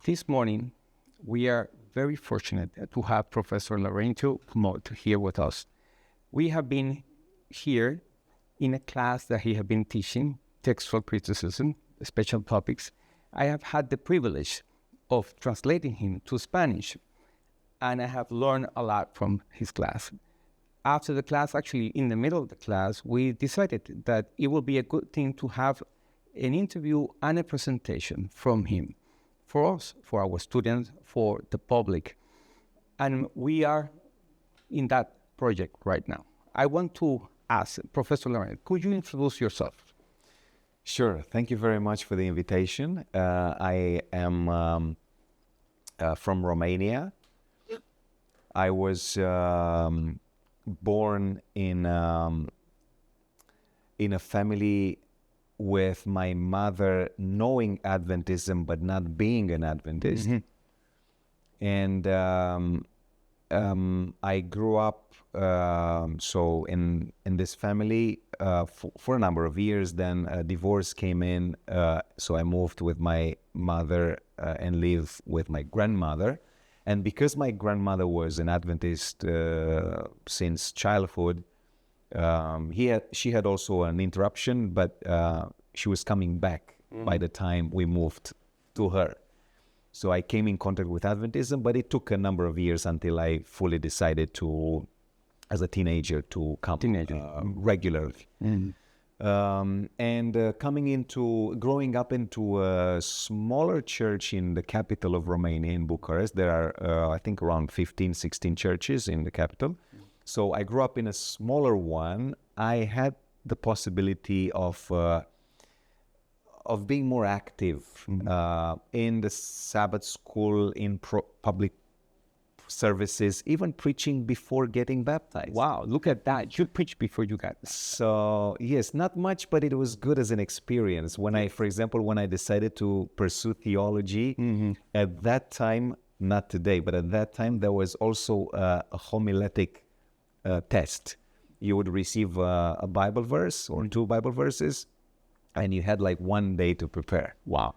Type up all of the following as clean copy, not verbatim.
This morning, we are very fortunate to have Professor Laurentiu-Florentin Mot here with us. We have been here in a class that he has been teaching, textual criticism, special topics. I have had the privilege of translating him to Spanish, and I have learned a lot from his class. After the class, actually in the middle of the class, we decided that it would be a good thing to have an interview and a presentation from him for us, for our students, for the public. And we are in that project right now. I want to ask Professor Laurentiu, could you introduce yourself? Sure. Thank you very much for the invitation. I am from Romania. I was born in a family with my mother knowing Adventism but not being an Adventist. And I grew up so in this family for a number of years. Then a divorce came in, so I moved with my mother and lived with my grandmother. And because my grandmother was an Adventist since childhood, she had also an interruption, but she was coming back by the time we moved to her. So I came in contact with Adventism, but it took a number of years until I fully decided to, as a teenager, to come regularly. Growing up into a smaller church in the capital of Romania, in Bucharest. There are, I think, around 15, 16 churches in the capital. So I grew up in a smaller one. I had the possibility of being more active in the Sabbath school, in public services, even preaching before getting baptized. Wow, look at that. You preached before you got baptized. So, yes, not much, but it was good as an experience. When I decided to pursue theology, at that time, not today, but at that time, there was also a homiletic test. You would receive a Bible verse or two Bible verses, and you had like 1 day to prepare. Wow.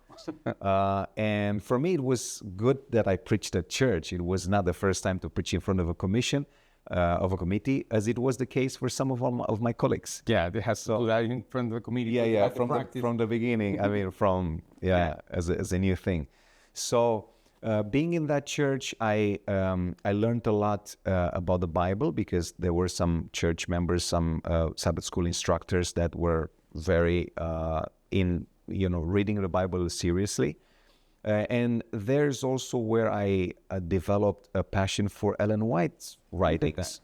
And for me, it was good that I preached at church. It was not the first time to preach in front of a commission, of a committee, as it was the case for some of my colleagues. Yeah, they have to do that in front of the committee. Yeah, from the beginning. I mean, as a new thing. So being in that church, I learned a lot about the Bible, because there were some church members, some Sabbath school instructors that were very reading the Bible seriously. And there's also where I developed a passion for Ellen White's writings.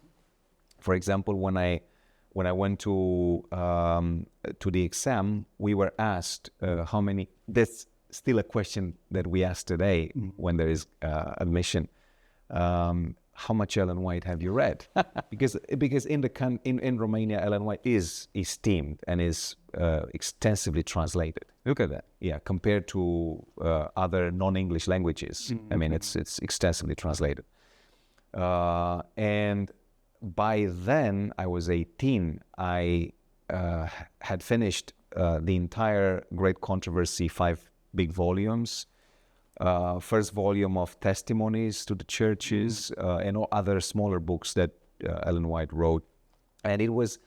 For example, when I went to the exam, we were asked how many. That's still a question that we ask today when there is admission. How much Ellen White have you read? because in Romania, Ellen White is esteemed and is extensively translated. Look at that. Yeah, compared to other non-English languages. I mean, it's extensively translated. And by then, I was 18. I had finished the entire Great Controversy, 5 big volumes. First volume of Testimonies to the Churches, and all other smaller books that Ellen White wrote. And it was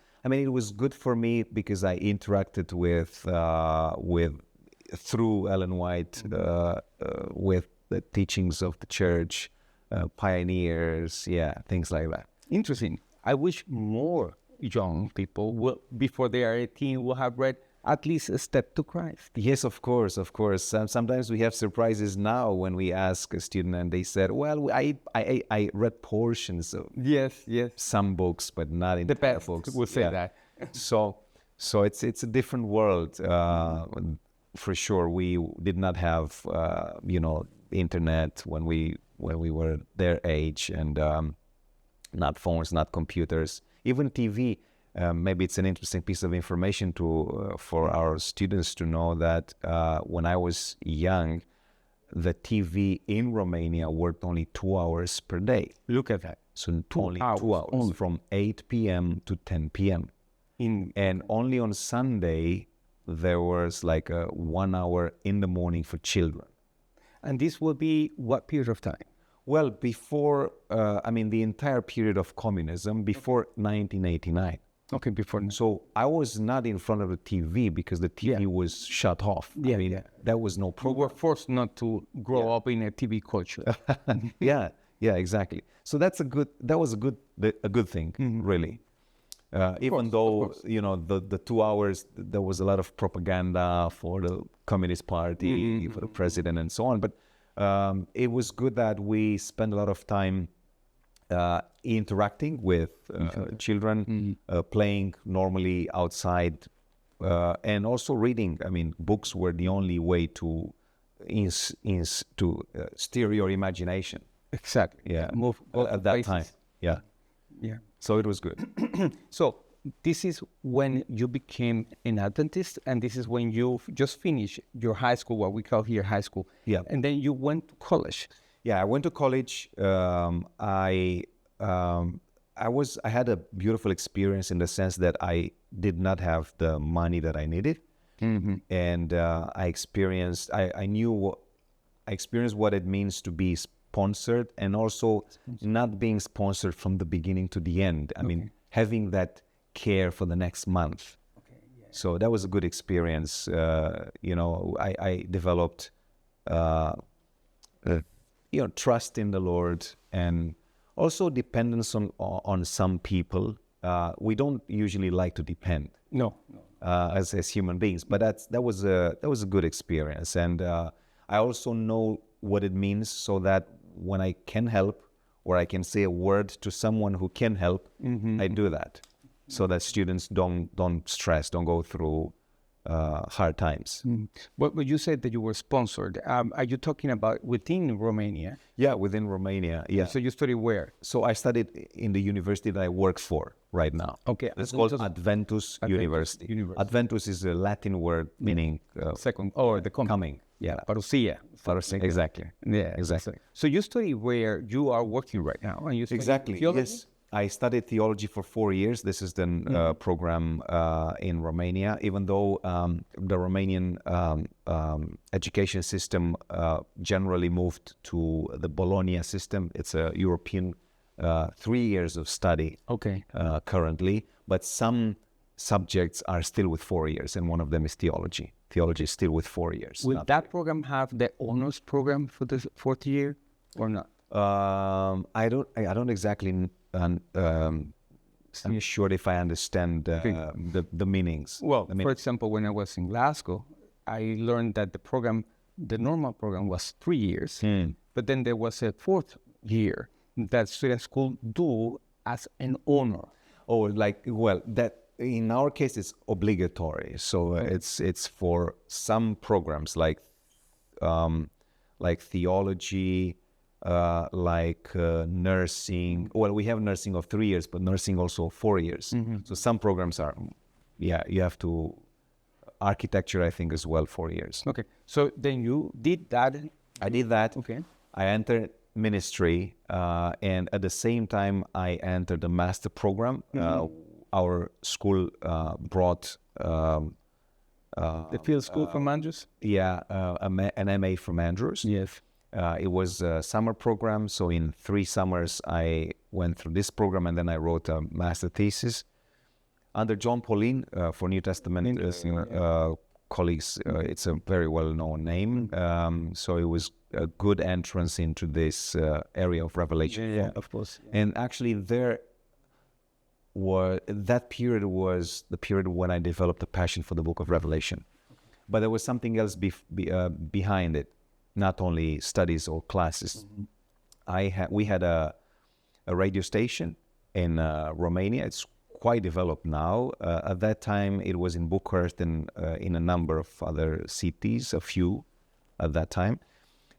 good for me because I interacted with through Ellen White with the teachings of the church, pioneers, things like that. Interesting. I wish more young people will, before they are 18, will have read at least A Step to Christ. Yes, of course. Sometimes we have surprises now when we ask a student and they said, well, I read portions of some books, but not in the best books. We'll say that. So it's a different world. For sure, we did not have internet when we were their age, and not phones, not computers, even TV. Maybe it's an interesting piece of information for our students to know that when I was young, the TV in Romania worked only 2 hours per day. Look at that. So only 2 hours, from 8 p.m. to 10 p.m. And only on Sunday, there was like a 1 hour in the morning for children. And this will be what period of time? Well, before, the entire period of communism, before 1989. Okay, before. So I was not in front of the TV because the TV was shut off. That was no We program. were forced not to grow up in a TV culture. Yeah, exactly. So that was a good thing, really. Even though, the 2 hours, there was a lot of propaganda for the Communist Party, for the president and so on. But it was good that we spent a lot of time interacting with children, playing normally outside, and also reading. Books were the only way to steer your imagination. Exactly. Yeah, Go at that time. Yeah. Yeah. So it was good. So this is when you became an Adventist, and this is when you just finished your high school, what we call here high school. Yeah. And then you went to college. Yeah, I went to college. I had a beautiful experience in the sense that I did not have the money that I needed, and I experienced what it means to be sponsored, and also not being sponsored from the beginning to the end. Having that care for the next month. Okay, yeah. So that was a good experience. I developed, trust in the Lord, and also dependence on some people. We don't usually like to depend. No. As human beings, but that was a good experience, and I also know what it means, so that when I can help, or I can say a word to someone who can help, I do that, so that students don't stress, don't go through hard times. But you said that you were sponsored. Are you talking about within Romania? Yeah, within Romania. Yeah. So you studied where? So I studied in the university that I work for right now. Okay. It's called Adventus University. Adventus is a Latin word meaning second, or the coming. Yeah, parousia. Exactly. Yeah, exactly. So you study where you are working right now, and you study theology? Yes. I studied theology for 4 years. This is the program in Romania. Even though the Romanian education system generally moved to the Bologna system, it's a European 3 years of study. Okay. Currently, but some subjects are still with 4 years, and one of them is theology. Theology is still with 4 years. Will that program have the honors program for the fourth year, or not? I don't exactly. I'm not sure if I understand the meanings. Well, for example, when I was in Glasgow, I learned that the normal program was 3 years, but then there was a fourth year that students could do as an honor. Oh, that in our case it's obligatory. So it's for some programs like theology. Nursing. Well, we have nursing of 3 years, but nursing also 4 years. So some programs are, you have to, architecture, I think, as well, 4 years. Okay. So then you did that. I did that. Okay. I entered ministry, and at the same time, I entered the master program. Our school brought the field school from Andrews? Yeah, an MA from Andrews. Yes. It was a summer program, so in 3 summers I went through this program, and then I wrote a master thesis under John Pauline for New Testament colleagues. It's a very well-known name, so it was a good entrance into this area of revelation. Yeah, of course. Yeah. And actually, that period was the period when I developed a passion for the book of Revelation. But there was something else behind it. Not only studies or classes. We had a radio station in Romania. It's quite developed now. At that time, it was in Bucharest and in a number of other cities, a few at that time.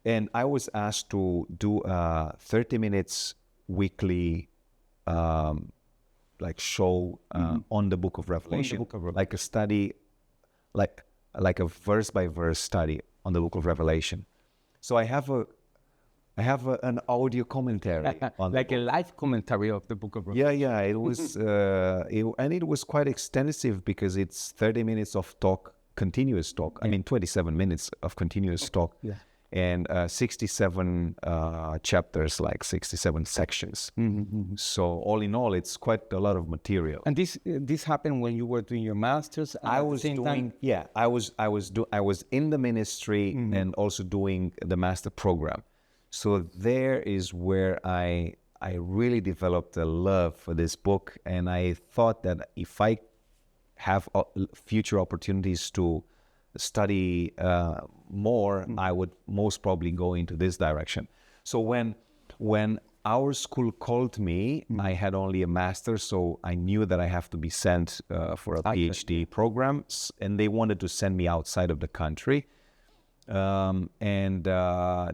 And I was asked to do a 30 minutes weekly show on the book of Revelation. Like a study, like a verse by verse study on the book of Revelation. So I have an audio commentary on like a live commentary of the book of Revelation. Yeah. It was it was quite extensive because it's 30 minutes of talk, continuous talk. 27 minutes of continuous talk. Yeah. and 67 chapters, like 67 sections. So all in all, it's quite a lot of material. And this happened when you were doing your master's. I was in the ministry and also doing the master program. So there is where I really developed a love for this book, and I thought that if I have future opportunities to study more, I would most probably go into this direction. So when our school called me, I had only a master, so I knew that I have to be sent for a PhD program, and they wanted to send me outside of the country. And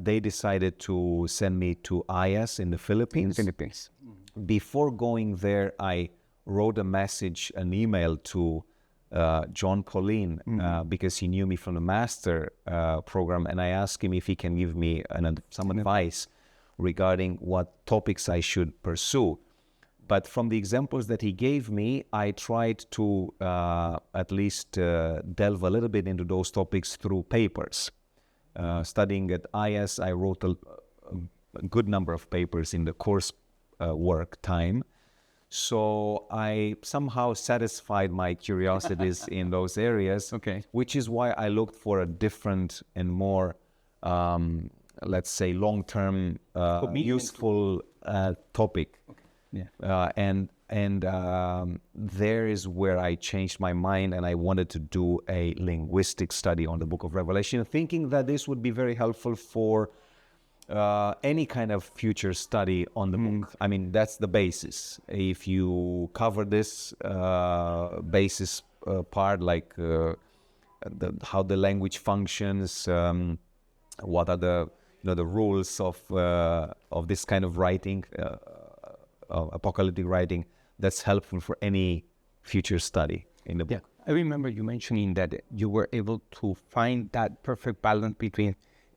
they decided to send me to IS in the Philippines. Before going there, I wrote an email to John Colleen because he knew me from the master program, and I asked him if he can give me some advice regarding what topics I should pursue. But from the examples that he gave me, I tried to at least delve a little bit into those topics through papers. Studying at IS, I wrote a good number of papers in the course work time. So I somehow satisfied my curiosities in those areas, which is why I looked for a different and more, let's say, long-term, useful topic. And there is where I changed my mind, and I wanted to do a linguistic study on the Book of Revelation, thinking that this would be very helpful for any kind of future study on the book. I mean, that's the basis. If you cover this basis part, like how the language functions, what are the rules of this kind of writing, apocalyptic writing, that's helpful for any future study in the book. I remember you mentioning that you were able to find that perfect balance between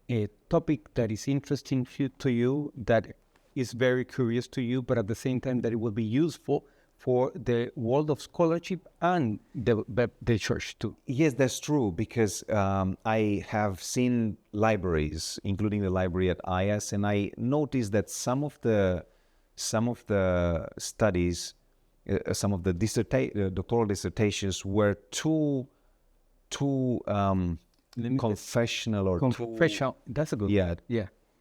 a topic that is interesting to you, that is very curious to you, but at the same time that it will be useful for the world of scholarship and the church too. Yes, that's true, because I have seen libraries, including the library at IS, and I noticed that some of the studies, some of the doctoral dissertations were too confessional or confessional. That's a good word.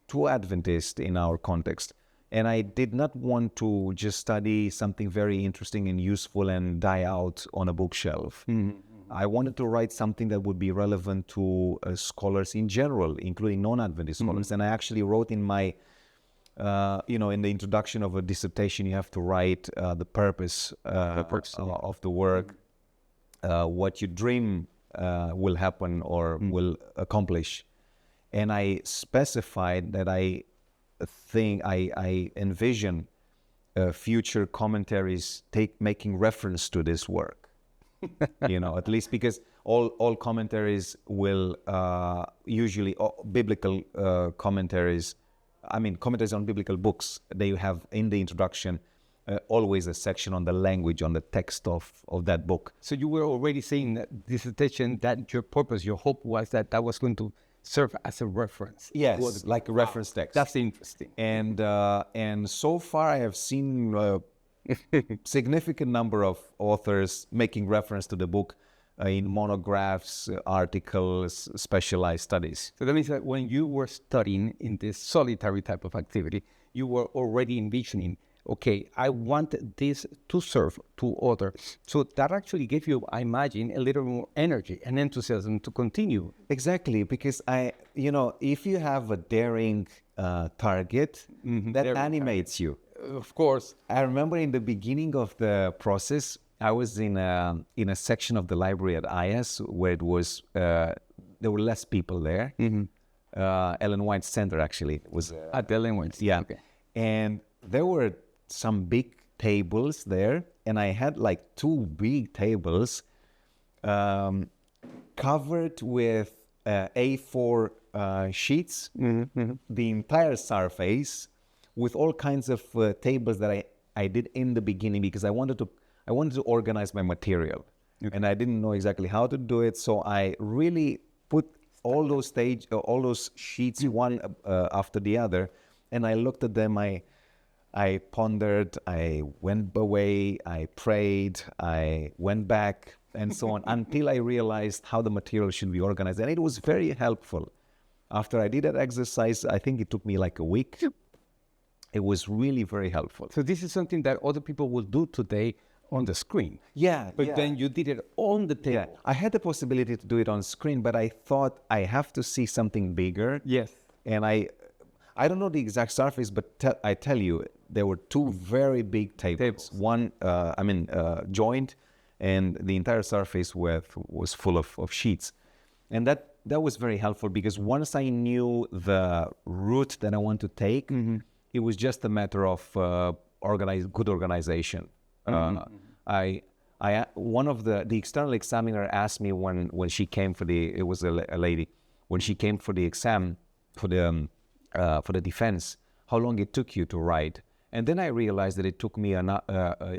Too Adventist in our context. And I did not want to just study something very interesting and useful and die out on a bookshelf. I wanted to write something that would be relevant to scholars in general, including non-Adventist scholars. And I actually wrote in my in the introduction of a dissertation, you have to write the purpose of the work, what you dream will happen or will accomplish. And I specified that I envision future commentaries making reference to this work. At least because all commentaries will usually, biblical commentaries, commentaries on biblical books, they have in the introduction always a section on the language, on the text of that book. So you were already saying that dissertation, that your purpose, your hope was that was going to serve as a reference. Yes, like a reference text. That's interesting. And so far I have seen a significant number of authors making reference to the book in monographs, articles, specialized studies. So that means that when you were studying in this solitary type of activity, you were already envisioning, okay, I want this to serve to others. So that actually gave you, I imagine, a little more energy and enthusiasm to continue. Exactly, because if you have a daring target, that animates you. Of course. I remember in the beginning of the process, I was in a section of the library at IS where it was there were less people there. Ellen White Center actually was at the Ellen White. Yeah, okay. And there were some big tables there, and I had like 2 big tables covered with A4 sheets, the entire surface, with all kinds of tables that I did in the beginning because I wanted to organize my material, and I didn't know exactly how to do it. So I really put all those sheets, one after the other, and I looked at them. I pondered. I went away. I prayed. I went back, and so on, until I realized how the material should be organized, and it was very helpful. After I did that exercise, I think it took me like a week. It was really very helpful. So this is something that other people will do today on the screen. But then you did it on the table. Yeah, I had the possibility to do it on screen, but I thought I have to see something bigger. Yes. And I don't know the exact surface, but I tell you, there were two very big tables. One, joined, and the entire surface was full of sheets. And that was very helpful, because once I knew the route that I want to take, it was just a matter of good organization. One of the external examiner asked me when she came it was a lady, when she came for the exam for the defense, how long it took you to write. And then I realized that it took me a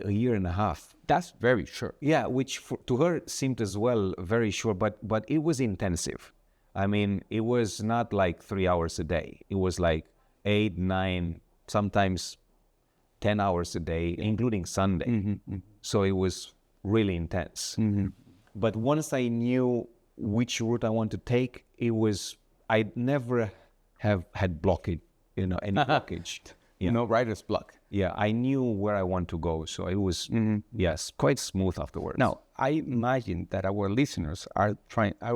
year and a half. That's very short. Yeah, which to her seemed as well very short, but it was intensive. I mean, it was not like 3 hours a day. It was like 8, 9, sometimes 10 hours a day, including Sunday. So it was really intense. But once I knew which route I want to take, I never have had blockage, any blockage. No writer's block. Yeah, I knew where I want to go. So it was, yes, quite smooth afterwards. Now, I imagine that our listeners are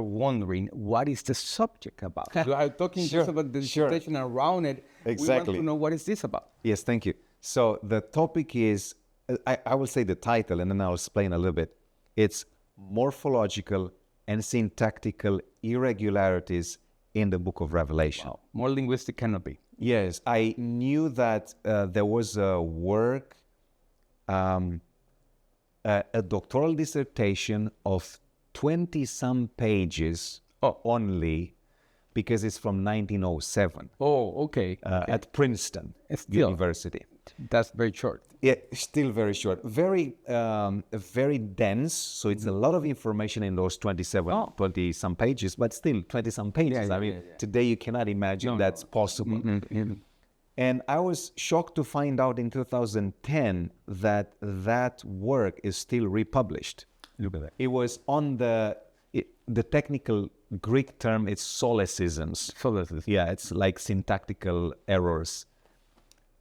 wondering, what is the subject about? We are talking just about the dissertation around it. Exactly. We want to know, what is this about? Yes, thank you. So the topic is, I will say the title, and then I'll explain a little bit. It's morphological and syntactical irregularities in the book of Revelation. Wow. More linguistic cannot be. Yes, I knew that there was a work, a doctoral dissertation of 20-some pages only, because it's from 1907. Oh, okay. At Princeton University. That's very short. Yeah, still very short. Very dense. So it's a lot of information in those 20-some pages, but still 20-some pages. Today you cannot imagine that's possible. And I was shocked to find out in 2010 that work is still republished. Look at that. It was on the technical Greek term, it's solecisms. Yeah, it's like syntactical errors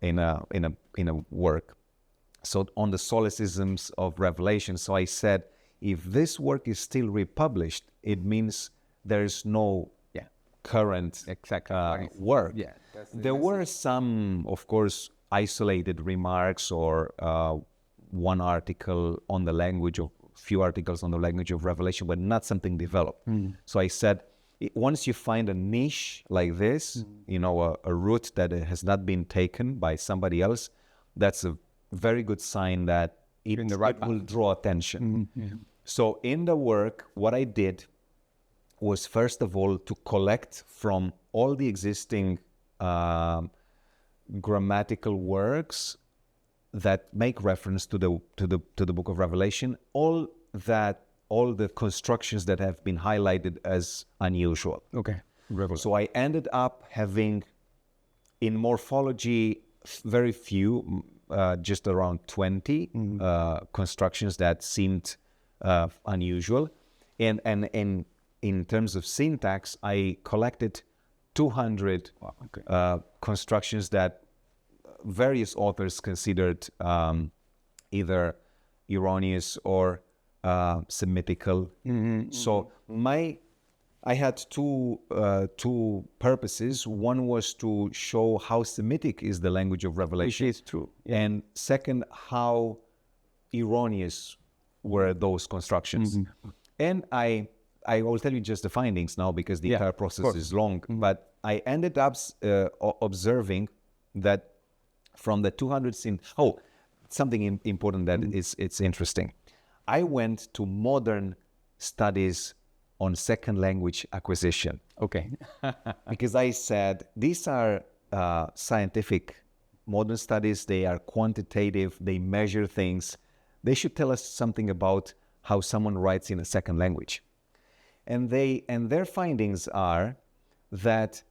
in a work. So on the solecisms of Revelation. So I said, if this work is still republished, it means there is no current work. Yeah, there were some, of course, isolated remarks or one article on the language of few articles on the language of Revelation, but not something developed. So I said, once you find a niche like this, a route that has not been taken by somebody else, that's a very good sign that it will draw attention. So in the work, what I did was, first of all, to collect from all the existing grammatical works that make reference to the book of Revelation, all the constructions that have been highlighted as unusual. Okay. So I ended up having, in morphology, very few, just around 20 constructions that seemed unusual, and in terms of syntax, I collected 200 constructions that various authors considered either erroneous or Semitical. So I had two purposes. One was to show how Semitic is the language of Revelation. Which is true. And second, how erroneous were those constructions. And I will tell you just the findings now, because the entire process is long. But I ended up observing that from the 200 something important that it's interesting. I went to modern studies on second language acquisition. Okay. Because I said, these are scientific modern studies. They are quantitative. They measure things. They should tell us something about how someone writes in a second language. and their findings are that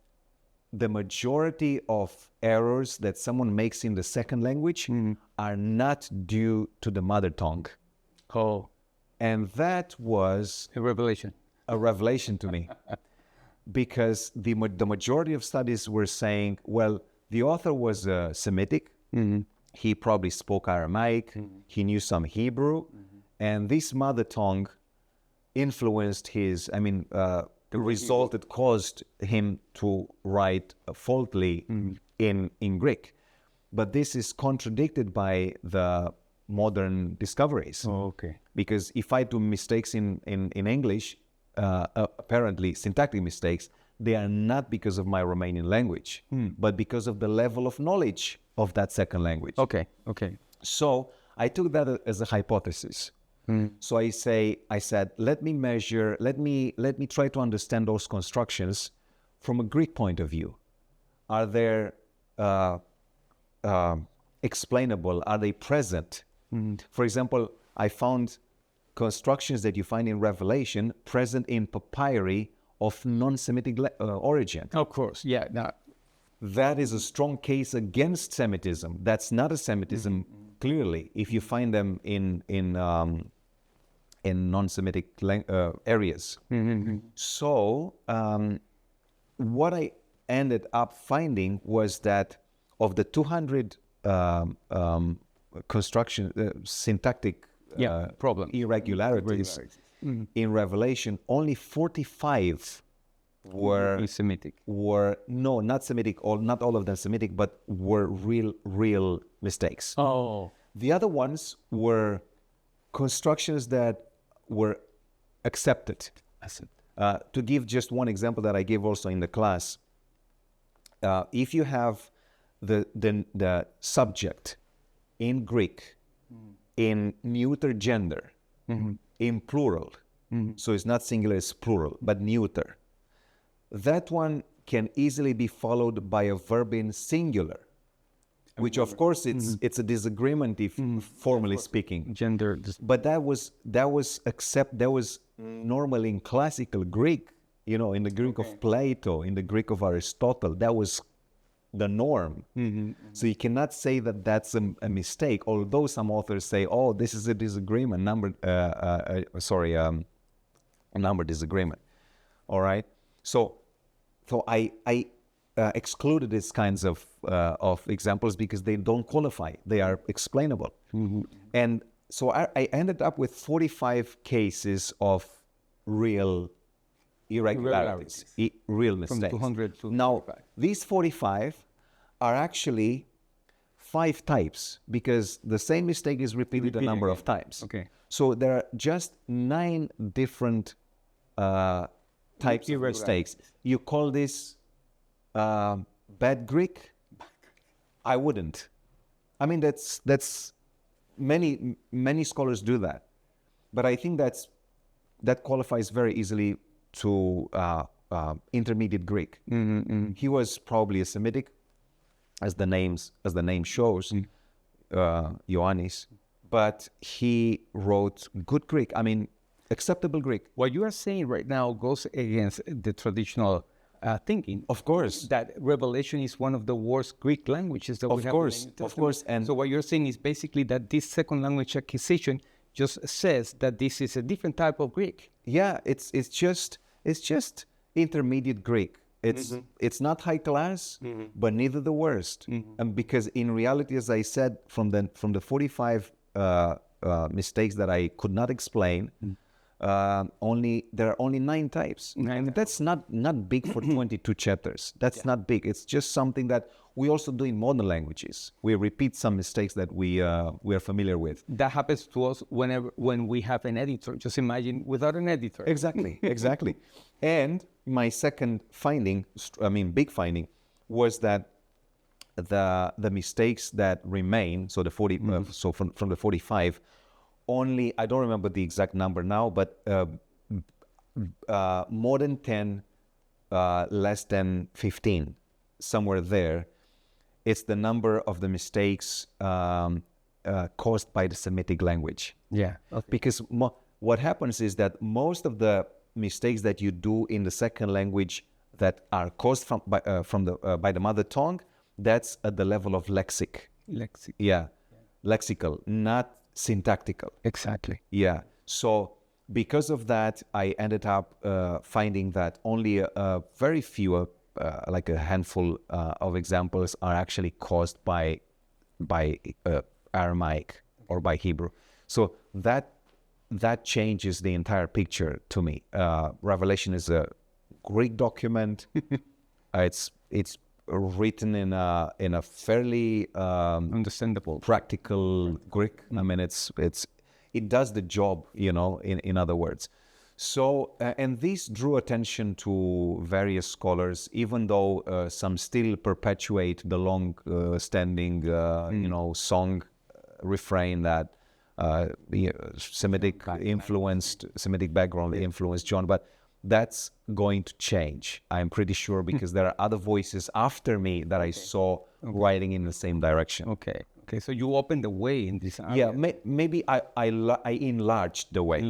the majority of errors that someone makes in the second language are not due to the mother tongue. Oh, And that was a revelation. a revelation to me, because the majority of studies were saying, well, the author was Semitic. He probably spoke Aramaic. He knew some Hebrew. And this mother tongue influenced his, the result it caused him to write faultly in Greek. But this is contradicted by the modern discoveries. Oh, okay. Because if I do mistakes in English, apparently syntactic mistakes, they are not because of my Romanian language, but because of the level of knowledge of that second language. Okay. So I took that as a hypothesis. So I said, let me try to understand those constructions from a Greek point of view. Are they explainable? Are they present? For example, I found constructions that you find in Revelation present in papyri of non-Semitic origin. Of course, yeah. No. That is a strong case against Semitism. That's not a Semitism, clearly, if you find them in non-Semitic areas. So what I ended up finding was that of the 200 syntactic irregularities in Revelation, only 45 were Semitic. Not Semitic, or not all of them Semitic, but were real mistakes. Oh. The other ones were constructions that were accepted. To give just one example that I gave also in the class, if you have the subject in Greek in neuter gender, in plural, so it's not singular, it's plural, but neuter, that one can easily be followed by a verb in singular, which of course it's a disagreement if formally speaking. Gender. But that was normal in classical Greek, in the Greek of Plato, in the Greek of Aristotle. That was the norm. So you cannot say that that's a mistake, although some authors say, oh, this is a disagreement, a number disagreement. All right. So I excluded these kinds of examples because they don't qualify. They are explainable. And so I ended up with 45 cases of real irregularities, real mistakes. From 200 to now, 45. These 45 are actually 5 types, because the same mistake is repeated a number of times. Okay. So there are just 9 different types of mistakes. You call this bad Greek? I wouldn't. I mean, that's many scholars do that, but I think that qualifies very easily to intermediate Greek. He was probably a Semitic, as the name shows, Ioannis, but he wrote good Greek. I mean, acceptable Greek. What you are saying right now goes against the traditional thinking. Of course. That Revelation is one of the worst Greek languages that we have. Of course. And so what you're saying is basically that this second language acquisition just says that this is a different type of Greek. Yeah, it's just intermediate Greek. It's not high class, but neither the worst. And because in reality, as I said, from the 45 mistakes that I could not explain, there are only 9 types. And that's not big for 22 chapters. That's not big. It's just something that we also do in modern languages. We repeat some mistakes that we are familiar with. That happens to us when we have an editor. Just imagine without an editor. Exactly. And my second finding, big finding, was that the mistakes that remain, so the 40, so from the 45, only, I don't remember the exact number now, but more than 10, less than 15, somewhere there, it's the number of the mistakes caused by the Semitic language. Yeah. Okay. Because what happens is that most of the mistakes that you do in the second language that are caused by the mother tongue, that's at the level of lexic. Yeah, lexical, not syntactical. Exactly. Yeah. So because of that, I ended up finding that only a very few, like a handful of examples are actually caused by Aramaic or by Hebrew. So that changes the entire picture to me. Revelation is a Greek document. It's written in a fairly Understandable. practical Greek. I mean, it does the job, in other words. So, and this drew attention to various scholars, even though some still perpetuate the long-standing, song refrain that Semitic background influenced John. But that's going to change, I'm pretty sure, because there are other voices after me that I saw writing in the same direction. Okay. So you opened the way in this area. Yeah, maybe I enlarged the way.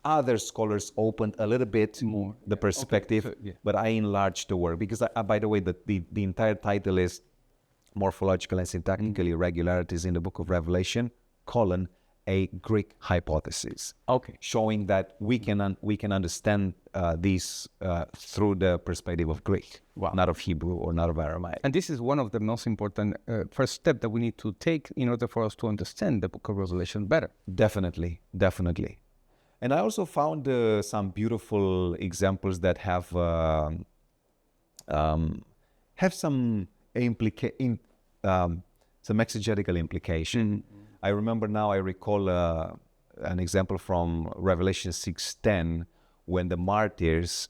Other scholars opened a little bit more the perspective, but I enlarged the work because, by the way, the entire title is Morphological and Syntactical Irregularities in the Book of Revelation, a Greek hypothesis. Okay. Showing that we can understand these through the perspective of Greek, not of Hebrew or not of Aramaic. And this is one of the most important first steps that we need to take in order for us to understand the Book of Revelation better. Definitely. And I also found some beautiful examples that have some exegetical implication. I recall an example from Revelation 6:10 when the martyrs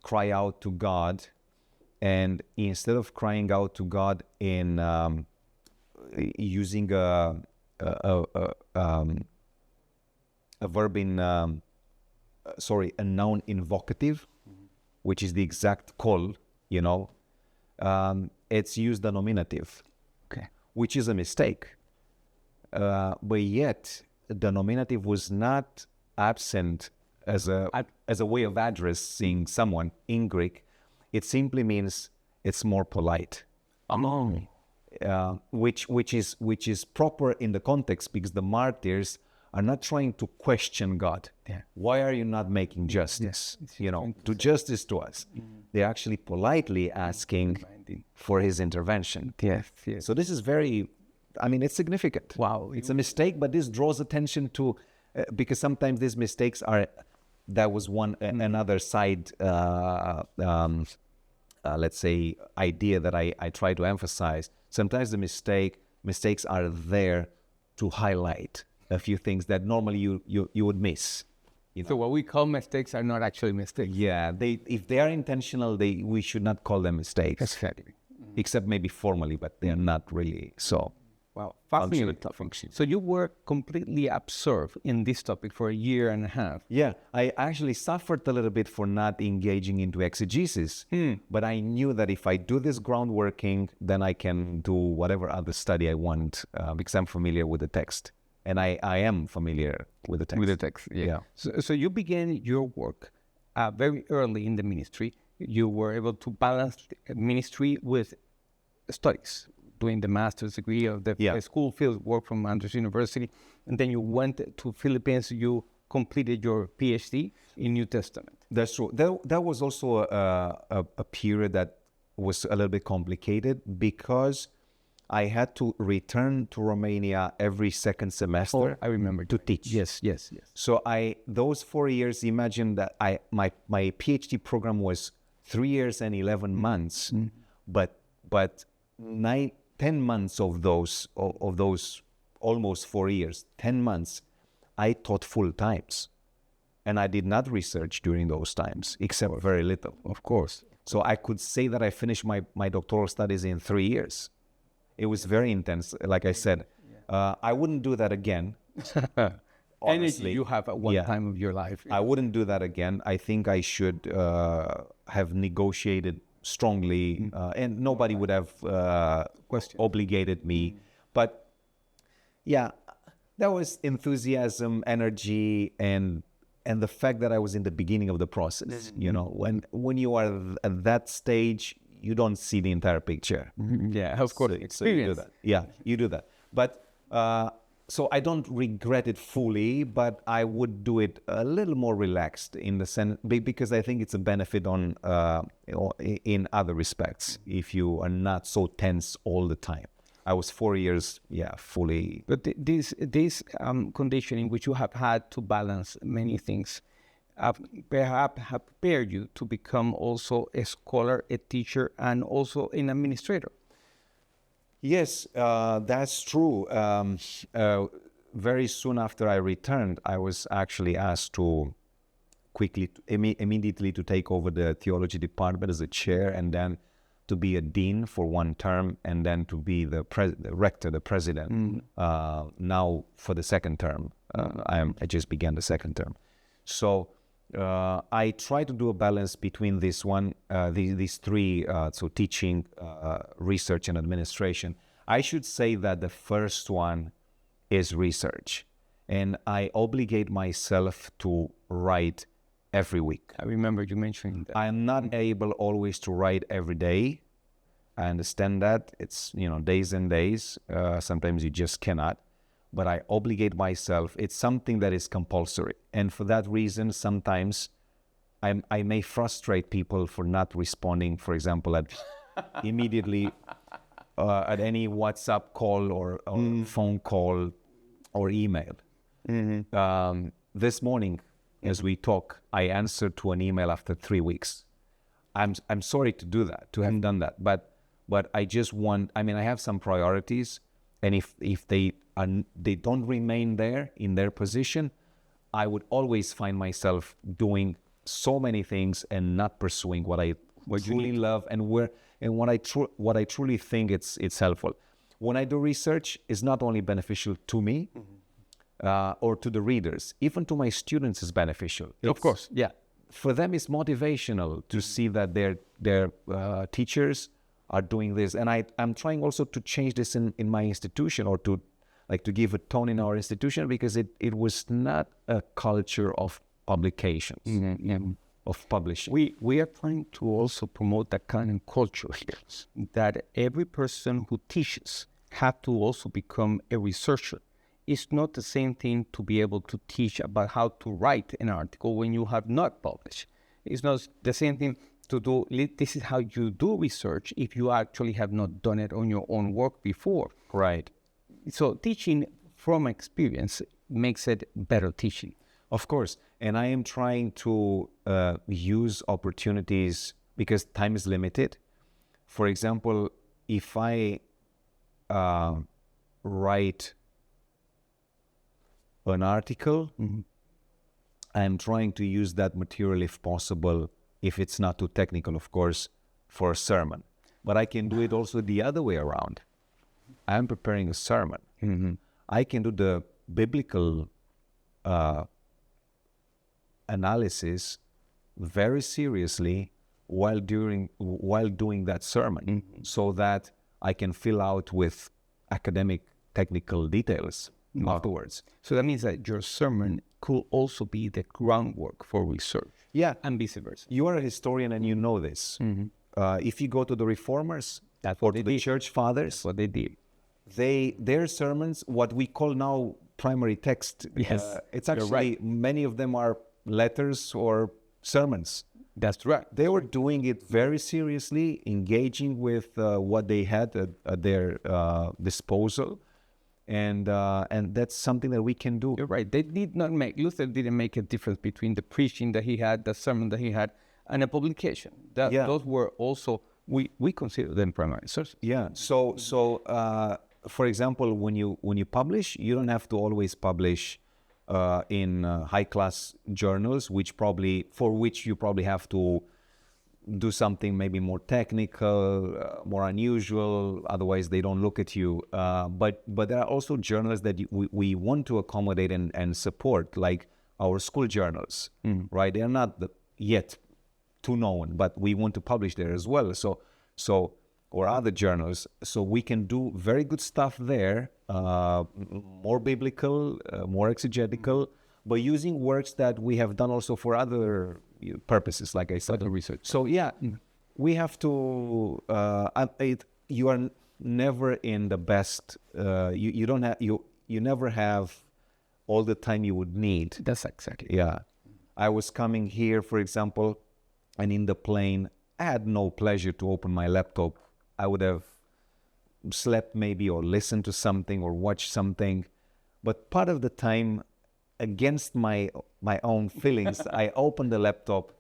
cry out to God, and instead of crying out to God in using a verb in a noun invocative, which is the exact call, it's used a nominative, which is a mistake. But yet the nominative was not absent as a way of addressing someone in Greek. It simply means it's more polite. Which is proper in the context, because the martyrs are not trying to question God. Why are you not making justice? Do justice to us. They're actually politely asking for his intervention. So this is it's significant. Wow. It's a mistake, but this draws attention to, because sometimes these mistakes that was another side, let's say, idea that I try to emphasize. Sometimes the mistakes are there to highlight a few things that normally you would miss. So what we call mistakes are not actually mistakes. Yeah, if they are intentional, we should not call them mistakes. Exactly. Except maybe formally, but they are not really so. Wow, fascinating function. So you were completely absorbed in this topic for a year and a half. Yeah, I actually suffered a little bit for not engaging into exegesis, but I knew that if I do this groundworking, then I can do whatever other study I want, because I'm familiar with the text. And I am familiar with the text. With the text, yeah. So you began your work very early in the ministry. You were able to balance ministry with studies, doing the master's degree of the school field work from Adventus University. And then you went to Philippines. You completed your PhD in New Testament. That's true. That was also a period that was a little bit complicated, because I had to return to Romania every second semester. I remember. To teach. Yes. So those 4 years, imagine that my PhD program was 3 years and 11 months, but 10 months of those almost 4 years, 10 months, I taught full times, and I did not research during those times, except very little. Of course. So I could say that I finished my doctoral studies in 3 years. It was very intense. Like I said, I wouldn't do that again. Honestly, you have at one time of your life. I wouldn't do that again. I think I should have negotiated strongly, and nobody would have obligated me. But yeah, that was enthusiasm, energy, and and the fact that I was in the beginning of the process. You know, when you are at that stage, you don't see the entire picture. Yeah, of course. So you do that. Yeah, you do that. But so I don't regret it fully, but I would do it a little more relaxed in the sense, because I think it's a benefit on in other respects if you are not so tense all the time. I was 4 years, fully. But this condition in which you have had to balance many things, perhaps have prepared you to become also a scholar, a teacher, and also an administrator. Yes, that's true. Very soon after I returned, I was actually asked to immediately to take over the theology department as a chair, and then to be a dean for one term, and then to be the rector, the president. Now for the second term, I just began the second term. So I try to do a balance between these three, so teaching, research, and administration. I should say that the first one is research, and I obligate myself to write every week. I remember you mentioning that. I am not able always to write every day. I understand that. It's, days and days. Sometimes you just cannot. But I obligate myself. It's something that is compulsory. And for that reason, sometimes I may frustrate people for not responding, for example, immediately at any WhatsApp call or phone call or email. This morning, as we talk, I answered to an email after 3 weeks. I'm sorry to do that, to have done that, but I just want. I have some priorities, and if they don't remain there in their position, I would always find myself doing so many things and not pursuing what I truly love and what I truly think it's helpful. When I do research, it's not only beneficial to me. Or to the readers, even to my students is beneficial. Of course, yeah. For them, it's motivational to see that their teachers are doing this. And I'm trying also to change this in my institution, or to give a tone in our institution, because it was not a culture of publications, of publishing. We are trying to also promote that kind of culture here, that every person who teaches have to also become a researcher. It's not the same thing to be able to teach about how to write an article when you have not published. It's not the same thing to do, this is how you do research if you actually have not done it on your own work before. Right. So teaching from experience makes it better teaching. Of course. And I am trying to use opportunities, because time is limited. For example, if I write an article, I'm trying to use that material, if possible, if it's not too technical, of course, for a sermon. But I can do it also the other way around. I'm preparing a sermon. I can do the biblical analysis very seriously while doing that sermon, so that I can fill out with academic technical details afterwards. So that means that your sermon could also be the groundwork for research. Yeah. And vice versa. You are a historian and you know this. If you go to the reformers or to the church fathers, that's what they did. Their sermons, what we call now primary text, it's actually, many of them are letters or sermons. That's right. They were doing it very seriously, engaging with what they had at their disposal. And that's something that we can do. You're right. Luther didn't make a difference between the preaching that he had, the sermon that he had, and a publication. Those were also, we consider them primary sources. Yeah. So for example, when you publish, you don't have to always publish in high-class journals, for which you probably have to do something maybe more technical, more unusual. Otherwise, they don't look at you. But there are also journals that we want to accommodate and support, like our school journals, right? They are not yet too known, but we want to publish there as well. Or other journals, so we can do very good stuff there, more biblical, more exegetical, but using works that we have done also for other purposes, like I said. Other research. So yeah, we have to. You are never in the best. You don't have you never have all the time you would need. That's exactly. Yeah, I was coming here, for example, and in the plane, I had no pleasure to open my laptop. I would have slept maybe, or listened to something, or watched something. But part of the time, against my own feelings, I opened the laptop,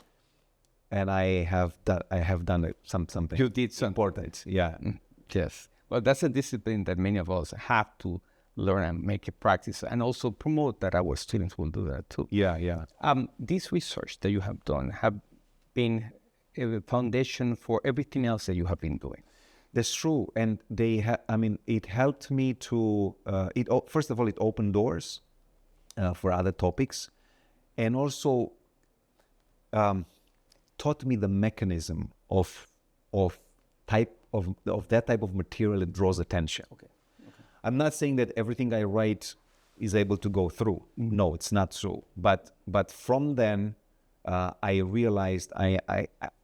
and I have done something. You did something important. Yeah. Yes. Well, that's a discipline that many of us have to learn and make a practice, and also promote that our students will do that too. Yeah. This research that you have done have been a foundation for everything else that you have been doing. That's true, and it helped me to. First of all, it opened doors for other topics, and also taught me the mechanism of that type of material that draws attention. Okay. I'm not saying that everything I write is able to go through. No, it's not true. But from then, I realized I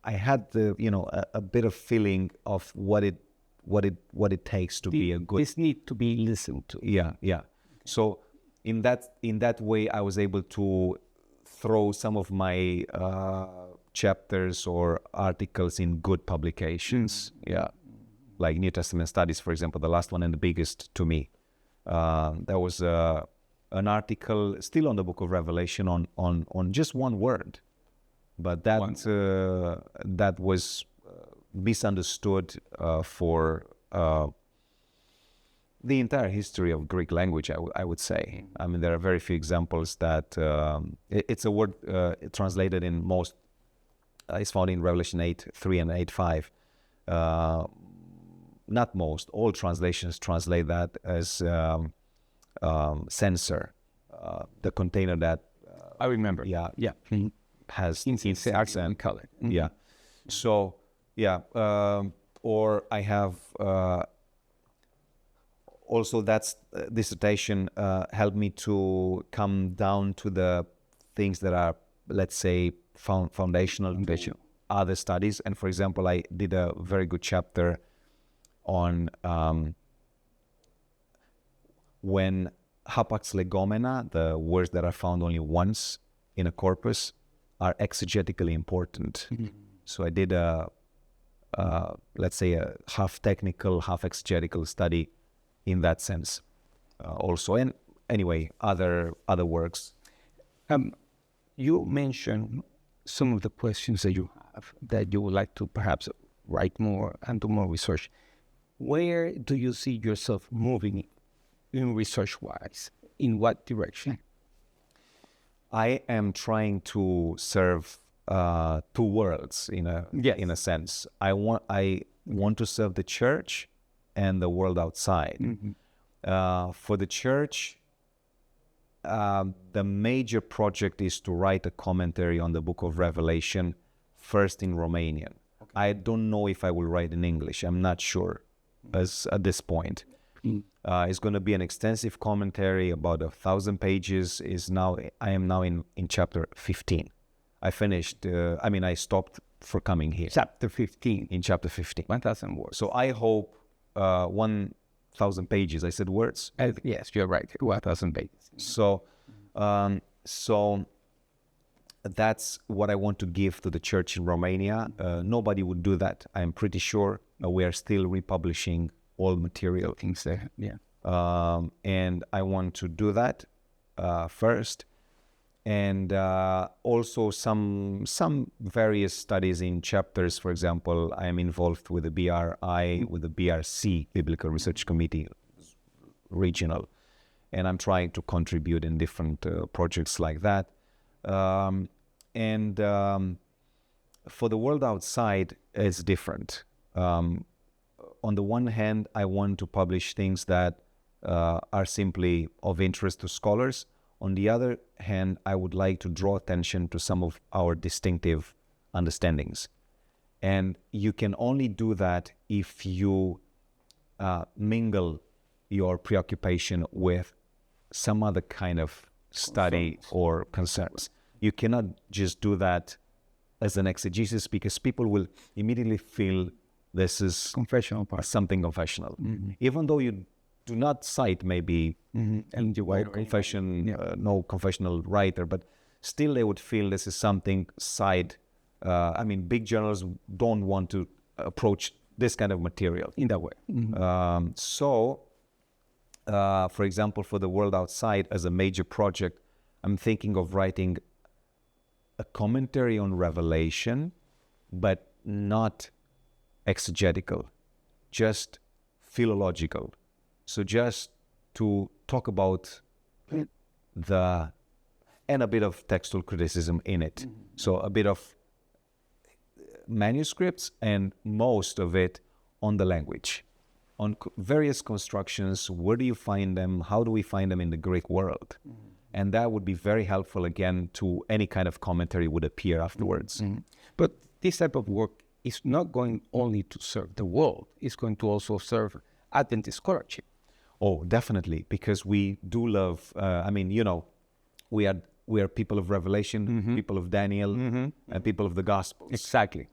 had a bit of feeling of what it takes to be a good. This need to be listened to. Yeah. So in that way, I was able to throw some of my chapters or articles in good publications. Yeah, like New Testament Studies, for example, the last one and the biggest to me. There was an article still on the Book of Revelation on just one word, but that was misunderstood for the entire history of Greek language, I would say. I mean, there are very few examples that it's a word translated in most. It's found in Revelation 8:3 and 8:5. Not most, all translations translate that as censer, the container that I remember. Yeah. Has incense and color. Yeah. So or I have also that's dissertation helped me to come down to the things that are, let's say, foundational to other studies. And for example, I did a very good chapter on when hapax legomena, the words that are found only once in a corpus, are exegetically important. So I did let's say a half technical, half exegetical study in that sense also. And anyway, other works. You mentioned some of the questions that you have that you would like to perhaps write more and do more research. Where do you see yourself moving in research-wise? In what direction? I am trying to serve two worlds in a sense. I want to serve the church and the world outside. For the church, the major project is to write a commentary on the Book of Revelation, first in Romanian. Okay. I don't know if I will write in English. I'm not sure at this point. It's going to be an extensive commentary, about 1,000 pages. I am now in chapter 15. I finished, I stopped for coming here. Chapter 15. In chapter 15. 1,000 words. So I hope 1,000 pages. I said words? Yes, you're right. 1,000 pages. So that's what I want to give to the church in Romania. Nobody would do that, I'm pretty sure. We are still republishing all material. Things there, yeah. And I want to do that first. And also some various studies in chapters. For example, I am involved with the BRI, with the BRC, Biblical Research Committee, regional. And I'm trying to contribute in different projects like that. And for the world outside, it's different. On the one hand, I want to publish things that are simply of interest to scholars. On the other hand, I would like to draw attention to some of our distinctive understandings. And you can only do that if you mingle your preoccupation with some other kind of study or concerns. You cannot just do that as an exegesis because people will immediately feel this is Confessional part. something confessional. Even though you do not cite maybe And you no no confessional writer, but still they would feel this is something side. I mean, big journals don't want to approach this kind of material. in that way. For example, for the world outside as a major project, I'm thinking of writing a commentary on Revelation, but not exegetical, just philological. So just to talk about and a bit of textual criticism in it. So a bit of manuscripts and most of it on the language, on various constructions. Where do you find them? How do we find them in the Greek world? And that would be very helpful again to any kind of commentary would appear afterwards. But this type of work is not going only to serve the world, it's going to also serve Adventist scholarship. Oh, definitely, because we do love, we are people of Revelation, people of Daniel, and people of the Gospels. Exactly.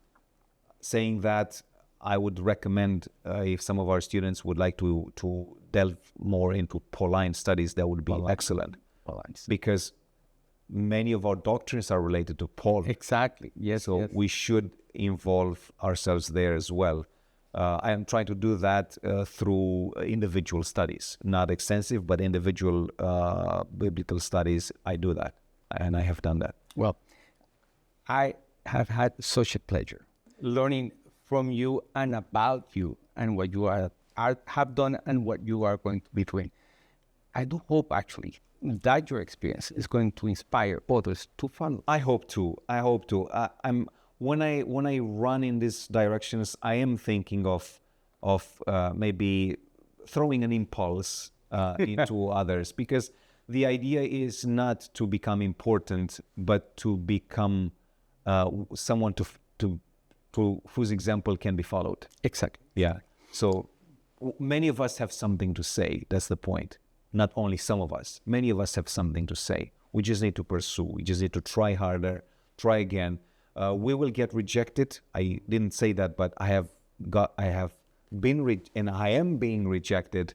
Saying that, I would recommend if some of our students would like to delve more into Pauline studies, that would be excellent. Because many of our doctrines are related to Paul. Exactly. Yes. So we should involve ourselves there as well. I am trying to do that through individual studies, not extensive, but individual biblical studies. I do that, and I have done that. Well, I have had such a pleasure learning from you and about you and what you have done and what you are going to be doing. I do hope actually that your experience is going to inspire others to follow. I hope to. When I run in these directions, I am thinking of maybe throwing an impulse into others, because the idea is not to become important, but to become someone to whose example can be followed. Exactly. Yeah. So many of us have something to say. That's the point. Not only some of us. Many of us have something to say. We just need to pursue. We just need to try harder, try again. We will get rejected. I didn't say that, but I have been and I am being rejected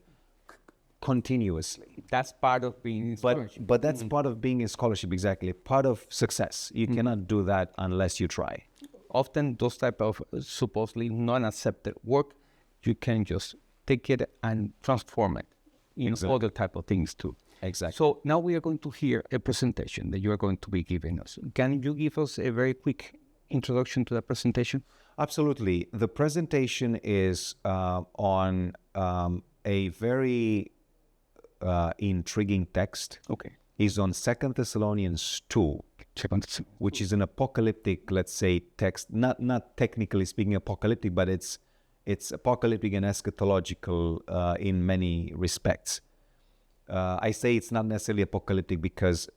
continuously. That's part of being in scholarship. But that's part of being in scholarship, exactly. Part of success. You cannot do that unless you try. Often those type of supposedly non-accepted work, you can just take it and transform it in other type of things too. Exactly. So now we are going to hear a presentation that you are going to be giving us. Can you give us a very quick introduction to the presentation? Absolutely. The presentation is on a very intriguing text. Okay. It's on 2 Thessalonians 2, which is an apocalyptic, let's say, text. Not technically speaking apocalyptic, but it's apocalyptic and eschatological in many respects. I say it's not necessarily apocalyptic because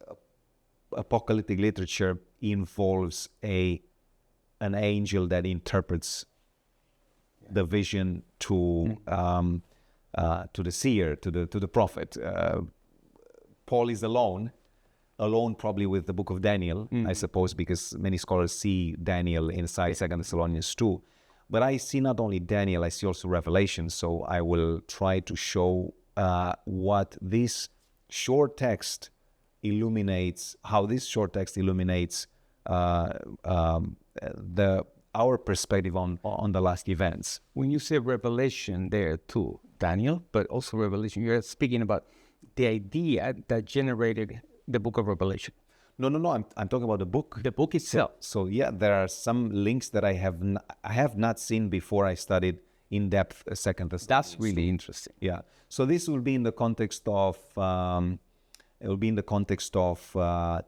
apocalyptic literature involves an angel that interprets the vision to the seer, to the prophet. Paul is alone probably with the book of Daniel, I suppose, because many scholars see Daniel inside 2 Thessalonians 2. But I see not only Daniel, I see also Revelation. So I will try to show what this short text illuminates, how this short text illuminates our perspective on the last events. When you say Revelation there too, Daniel, but also Revelation, you're speaking about the idea that generated the book of Revelation. No. I'm talking about the book. The book itself. So yeah, there are some links that I have not seen before I studied in depth Second Thessalonians. That's really interesting. Yeah. So this will be in the context of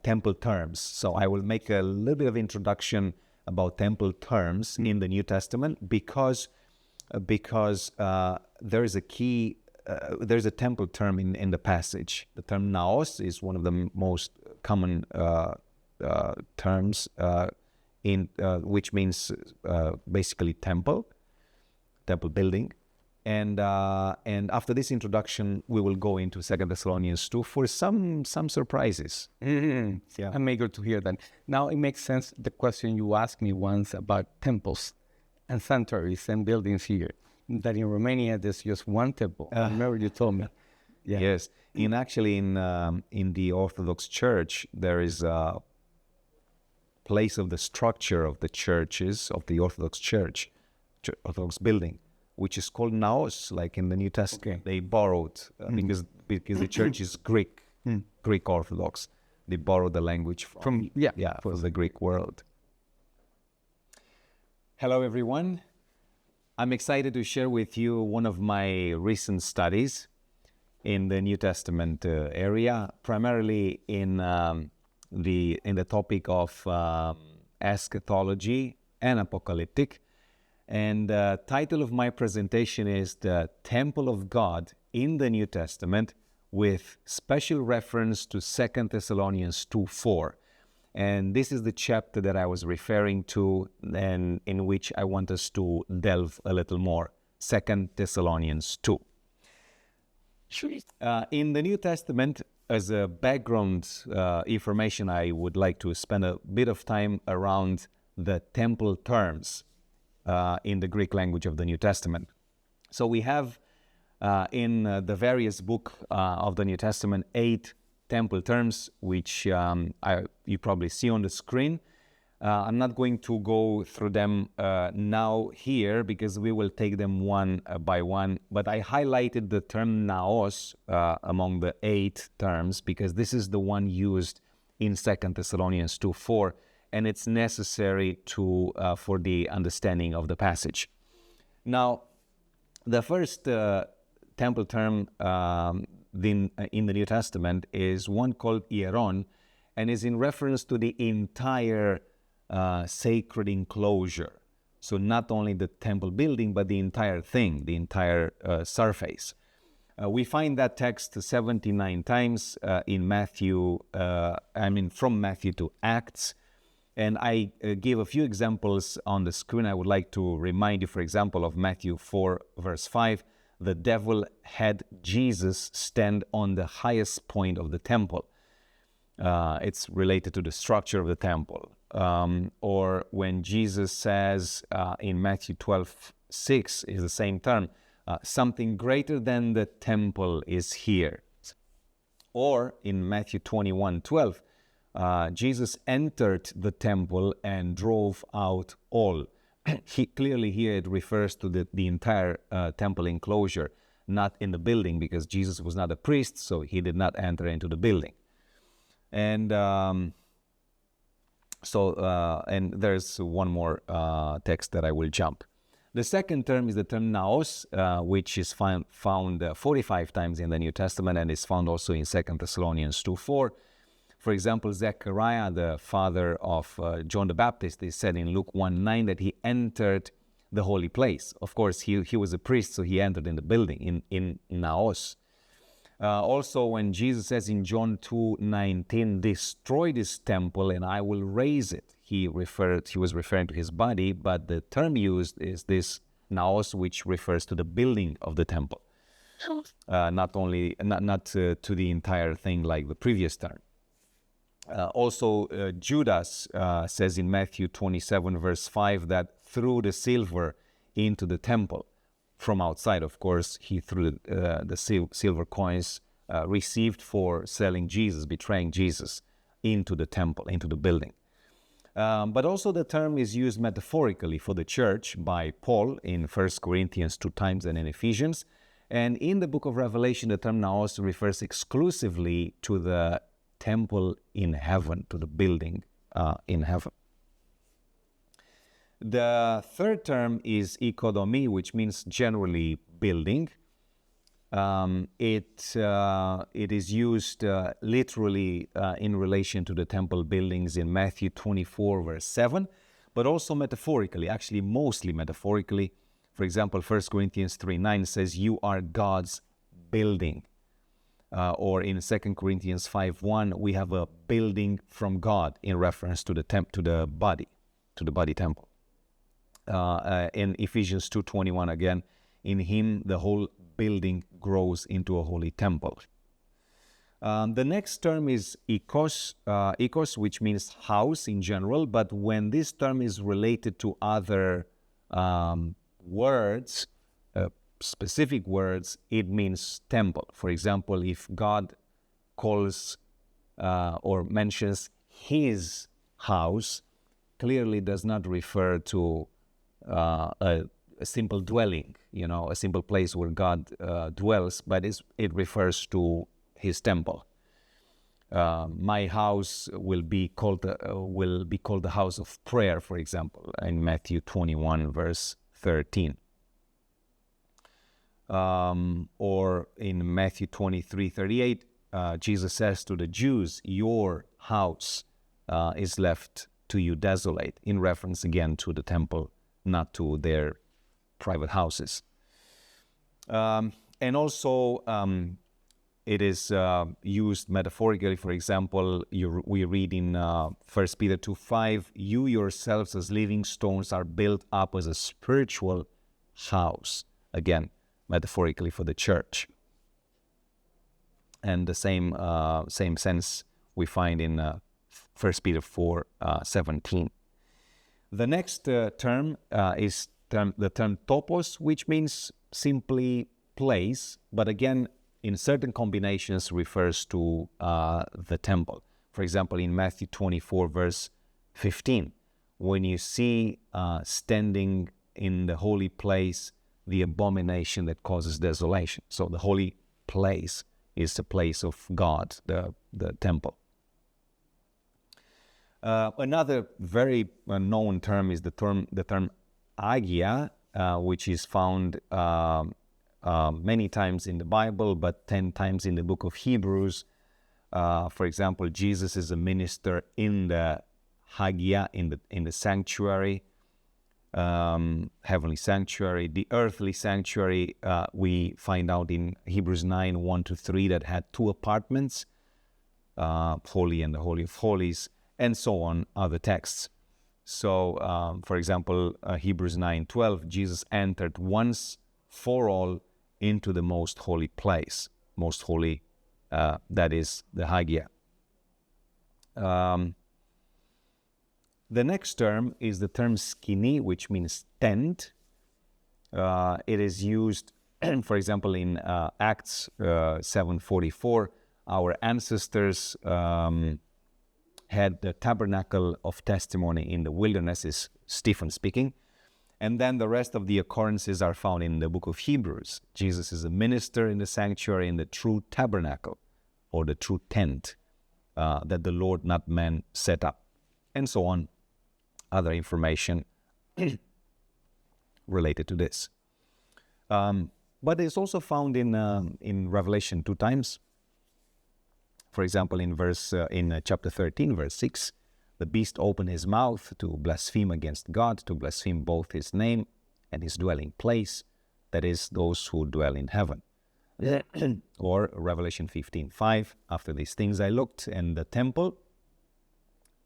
temple terms. So I will make a little bit of introduction about temple terms in the New Testament because there is a key. There's a temple term in the passage. The term naos is one of the most common terms which means basically temple building. And after this introduction, we will go into 2 Thessalonians 2 for some surprises. Mm-hmm. Yeah. I'm eager to hear that. Now it makes sense, the question you asked me once about temples and sanctuaries and buildings here, that in Romania there's just one temple. Remember you told me. Yeah. Yes. In the Orthodox Church, there is a place of the structure of the churches, of the Orthodox Church, Orthodox building, which is called naos, like in the New Testament. Okay. They borrowed, because the church is Greek, Greek Orthodox. They borrowed the language from the Greek world. Hello, everyone. I'm excited to share with you one of my recent studies in the New Testament area, primarily in the topic of eschatology and apocalyptic. And the title of my presentation is The Temple of God in the New Testament, with special reference to 2 Thessalonians 2:4. And this is the chapter that I was referring to and in which I want us to delve a little more, 2 Thessalonians 2. In the New Testament, as a background information, I would like to spend a bit of time around the temple terms in the Greek language of the New Testament. So we have in the various book of the New Testament 8 temple terms, which you probably see on the screen. I'm not going to go through them now here because we will take them one by one, but I highlighted the term naos among the 8 terms because this is the one used in 2 Thessalonians 2:4, and it's necessary for the understanding of the passage. Now, the first temple term in the New Testament is one called hieron, and is in reference to the entire sacred enclosure. So not only the temple building, but the entire thing, the entire surface. We find that text 79 times in Matthew, from Matthew to Acts. And I gave a few examples on the screen. I would like to remind you, for example, of Matthew 4, verse 5. The devil had Jesus stand on the highest point of the temple. It's related to the structure of the temple. Or when Jesus says in Matthew 12:6 is the same term, something greater than the temple is here. Or in Matthew 21:12, Jesus entered the temple and drove out all. Clearly here it refers to the entire temple enclosure, not in the building, because Jesus was not a priest, so he did not enter into the building. And and there's one more text that I will jump. The second term is the term naos, which is found 45 times in the New Testament and is found also in 2 Thessalonians 2:4. For example, Zechariah, the father of John the Baptist, is said in Luke 1:9 that he entered the holy place. Of course, he was a priest, so he entered in the building, in naos. Also, when Jesus says in John 2:19, destroy this temple and I will raise it, he was referring to his body, but the term used is this naos, which refers to the building of the temple, not to the entire thing like the previous term. Also, Judas says in Matthew 27, verse 5, that threw the silver into the temple. From outside, of course, he threw the silver coins received for selling Jesus, betraying Jesus, into the temple, into the building. But also the term is used metaphorically for the church by Paul in 1 Corinthians 2 times and in Ephesians. And in the book of Revelation, the term naos refers exclusively to the temple in heaven, to the building in heaven. The third term is ikodomi, which means generally building. It is used literally in relation to the temple buildings in Matthew 24, verse 7, but also metaphorically, actually mostly metaphorically. For example, 1 Corinthians 3:9 says, you are God's building. Or in 2 Corinthians 5:1, we have a building from God in reference to the body temple. In Ephesians 2:21 again, In him, the whole building grows into a holy temple. The next term is oikos, which means house in general, but when this term is related to other words, specific words, it means temple. For example, if God calls or mentions his house, clearly does not refer to a simple dwelling, a simple place where God dwells, but it refers to his temple. My house will be called the house of prayer, for example, in Matthew 21, verse 13. Or in Matthew 23:38, Jesus says to the Jews, your house is left to you desolate, in reference again to the temple, not to their private houses. And also, it is used metaphorically. For example, we read in 1 Peter 2:5, you yourselves as living stones are built up as a spiritual house. Again, metaphorically for the church. And the same sense we find in 1 Peter 4:17. The next term is the term topos, which means simply place, but again, in certain combinations refers to the temple. For example, in Matthew 24, verse 15, when you see standing in the holy place the abomination that causes desolation. So the holy place is the place of God, the temple. Another very known term is the term agia, which is found many times in the Bible, but 10 times in the book of Hebrews. For example, Jesus is a minister in the hagia, in the sanctuary, heavenly sanctuary. The earthly sanctuary, we find out in Hebrews 9, 1-3, that had 2 apartments, holy and the Holy of Holies, and so on, other texts. So, for example, Hebrews 9:12, Jesus entered once for all into the most holy place, most holy, that is the Hagia. The next term is the term skini, which means tent. It is used, for example, in Acts 7:44. Our ancestors had the tabernacle of testimony in the wilderness, is Stephen speaking. And then the rest of the occurrences are found in the book of Hebrews. Jesus is a minister in the sanctuary, in the true tabernacle, or the true tent that the Lord, not man, set up, and so on. Other information related to this. But it's also found in Revelation 2 times. For example, in chapter 13, verse 6, the beast opened his mouth to blaspheme against God, to blaspheme both his name and his dwelling place, that is, those who dwell in heaven. Or Revelation 15:5, after these things I looked, and the temple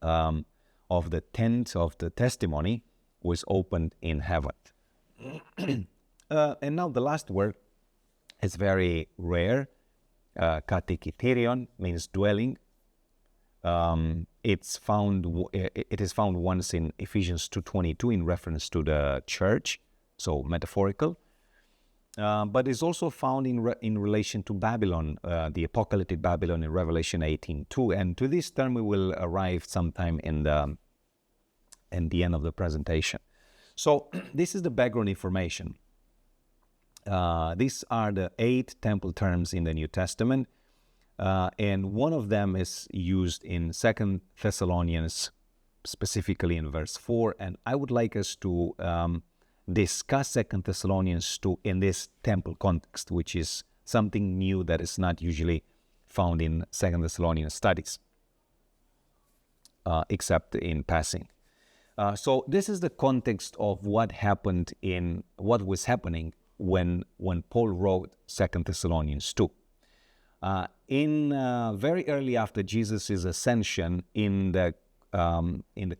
of the tent of the testimony was opened in heaven. And now the last word is very rare. Katekiterion means dwelling. It is found once in Ephesians 2:22 in reference to the church, so metaphorical. But it's also found in relation to Babylon, the apocalyptic Babylon in Revelation 18:2. And to this term we will arrive sometime in the end of the presentation. So this is the background information. These are the 8 temple terms in the New Testament, and one of them is used in 2 Thessalonians, specifically in verse 4, and I would like us to discuss 2 Thessalonians 2 in this temple context, which is something new that is not usually found in 2 Thessalonians studies, except in passing. So this is the context of what was happening when Paul wrote 2 Thessalonians 2. Very early after Jesus' ascension, in the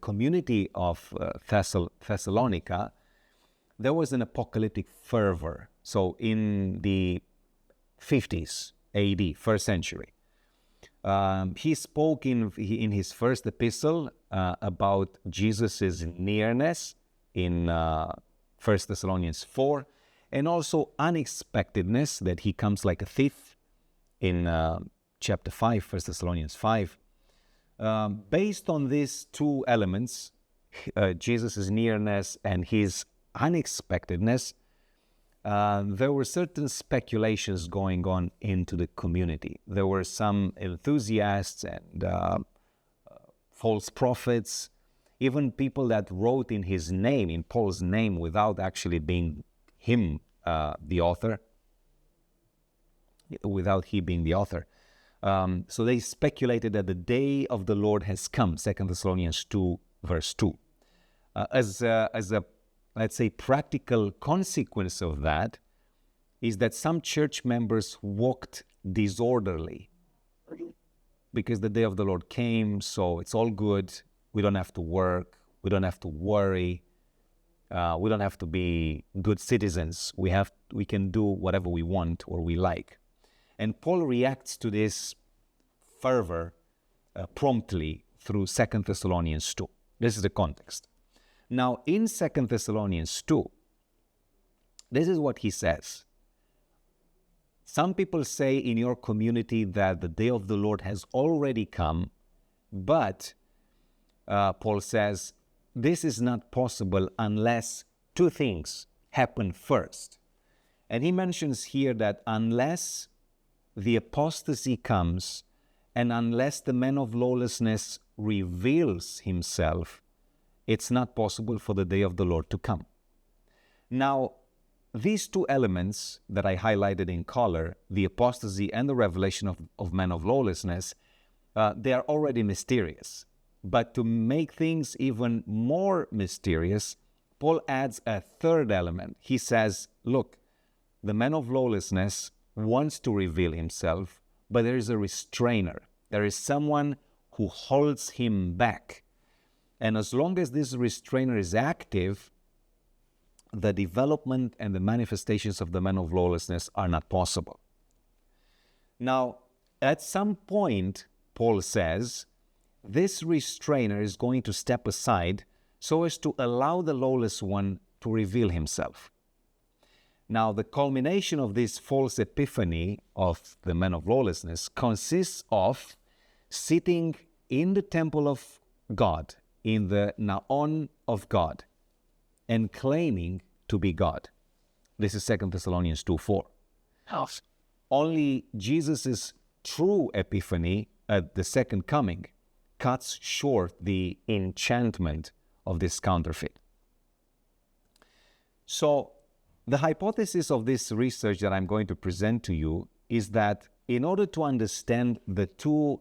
community of Thessalonica, there was an apocalyptic fervor. So in the 50s AD, first century, he spoke in his first epistle about Jesus's nearness in 1 Thessalonians 4, and also unexpectedness, that he comes like a thief in chapter 5, 1 Thessalonians 5. Based on these two elements, Jesus' nearness and his unexpectedness, there were certain speculations going on into the community. There were some enthusiasts and false prophets, even people that wrote in his name, in Paul's name, without actually being him, the author, without he being the author. So they speculated that the day of the Lord has come, 2 Thessalonians 2, verse 2. As a, let's say, practical consequence of that is that some church members walked disorderly because the day of the Lord came, so it's all good. We don't have to work. We don't have to worry. We don't have to be good citizens. We can do whatever we want or we like. And Paul reacts to this fervor promptly through 2 Thessalonians 2. This is the context. Now, in 2 Thessalonians 2, this is what he says. Some people say in your community that the day of the Lord has already come, but Paul says this is not possible unless two things happen first. And he mentions here that unless the apostasy comes and unless the man of lawlessness reveals himself, it's not possible for the day of the Lord to come. Now, these two elements that I highlighted in color, the apostasy and the revelation of man of lawlessness, they are already mysterious. But to make things even more mysterious, Paul adds a third element. He says, look, the man of lawlessness wants to reveal himself, but there is a restrainer. There is someone who holds him back. And as long as this restrainer is active, the development and the manifestations of the man of lawlessness are not possible. Now, at some point, Paul says, this restrainer is going to step aside so as to allow the lawless one to reveal himself. Now, the culmination of this false epiphany of the man of lawlessness consists of sitting in the temple of God, in the naon of God, and claiming to be God. This is 2 Thessalonians 2:4. Only Jesus' true epiphany at the second coming cuts short the enchantment of this counterfeit. So, the hypothesis of this research that I'm going to present to you is that in order to understand the two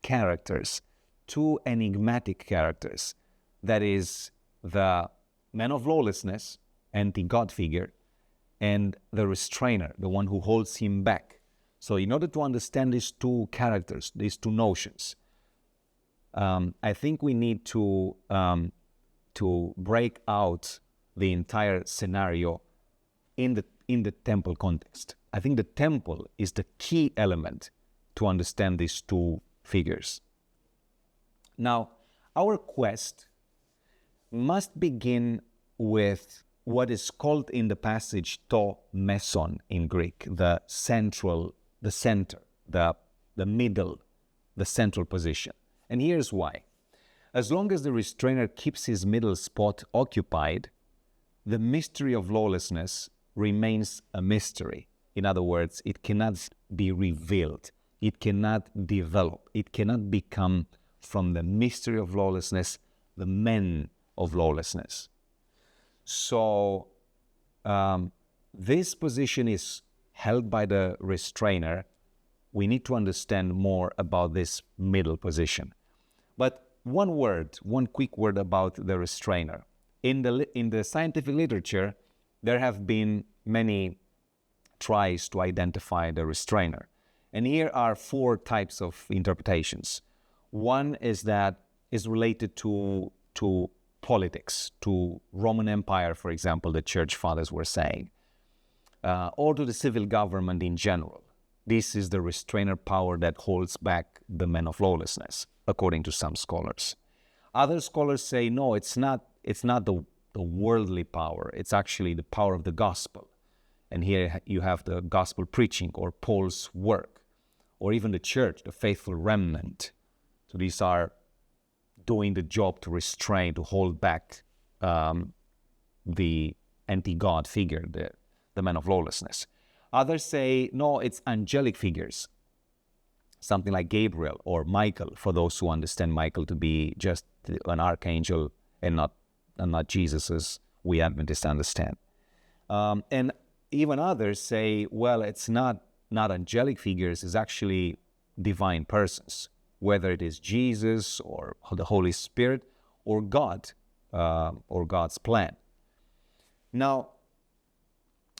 characters, two enigmatic characters, that is the man of lawlessness, anti-God figure, and the restrainer, the one who holds him back. So in order to understand these two characters, these two notions, I think we need to break out the entire scenario in the temple context. I think the temple is the key element to understand these two figures. Now, our quest must begin with what is called in the passage to meson in Greek, the central, the center, the middle, the central position. And here's why. As long as the restrainer keeps his middle spot occupied, the mystery of lawlessness remains a mystery. In other words, it cannot be revealed. It cannot develop. It cannot become from the mystery of lawlessness the men of lawlessness. So this position is held by the restrainer. We need to understand more about this middle position. But one quick word about the restrainer. In the scientific literature, there have been many tries to identify the restrainer. And here are 4 types of interpretations. One is that is related to politics, to Roman Empire, for example, the church fathers were saying, or to the civil government in general. This is the restrainer power that holds back the men of lawlessness, according to some scholars. Other scholars say, no, it's not the worldly power. It's actually the power of the gospel. And here you have the gospel preaching or Paul's work, or even the church, the faithful remnant. So these are doing the job to restrain, to hold back the anti-God figure, the man of lawlessness. Others say, no, it's angelic figures, something like Gabriel or Michael, for those who understand Michael to be just an archangel and not Jesus, as we Adventists understand. And even others say, well, it's not angelic figures, it's actually divine persons, whether it is Jesus or the Holy Spirit or God or God's plan. Now,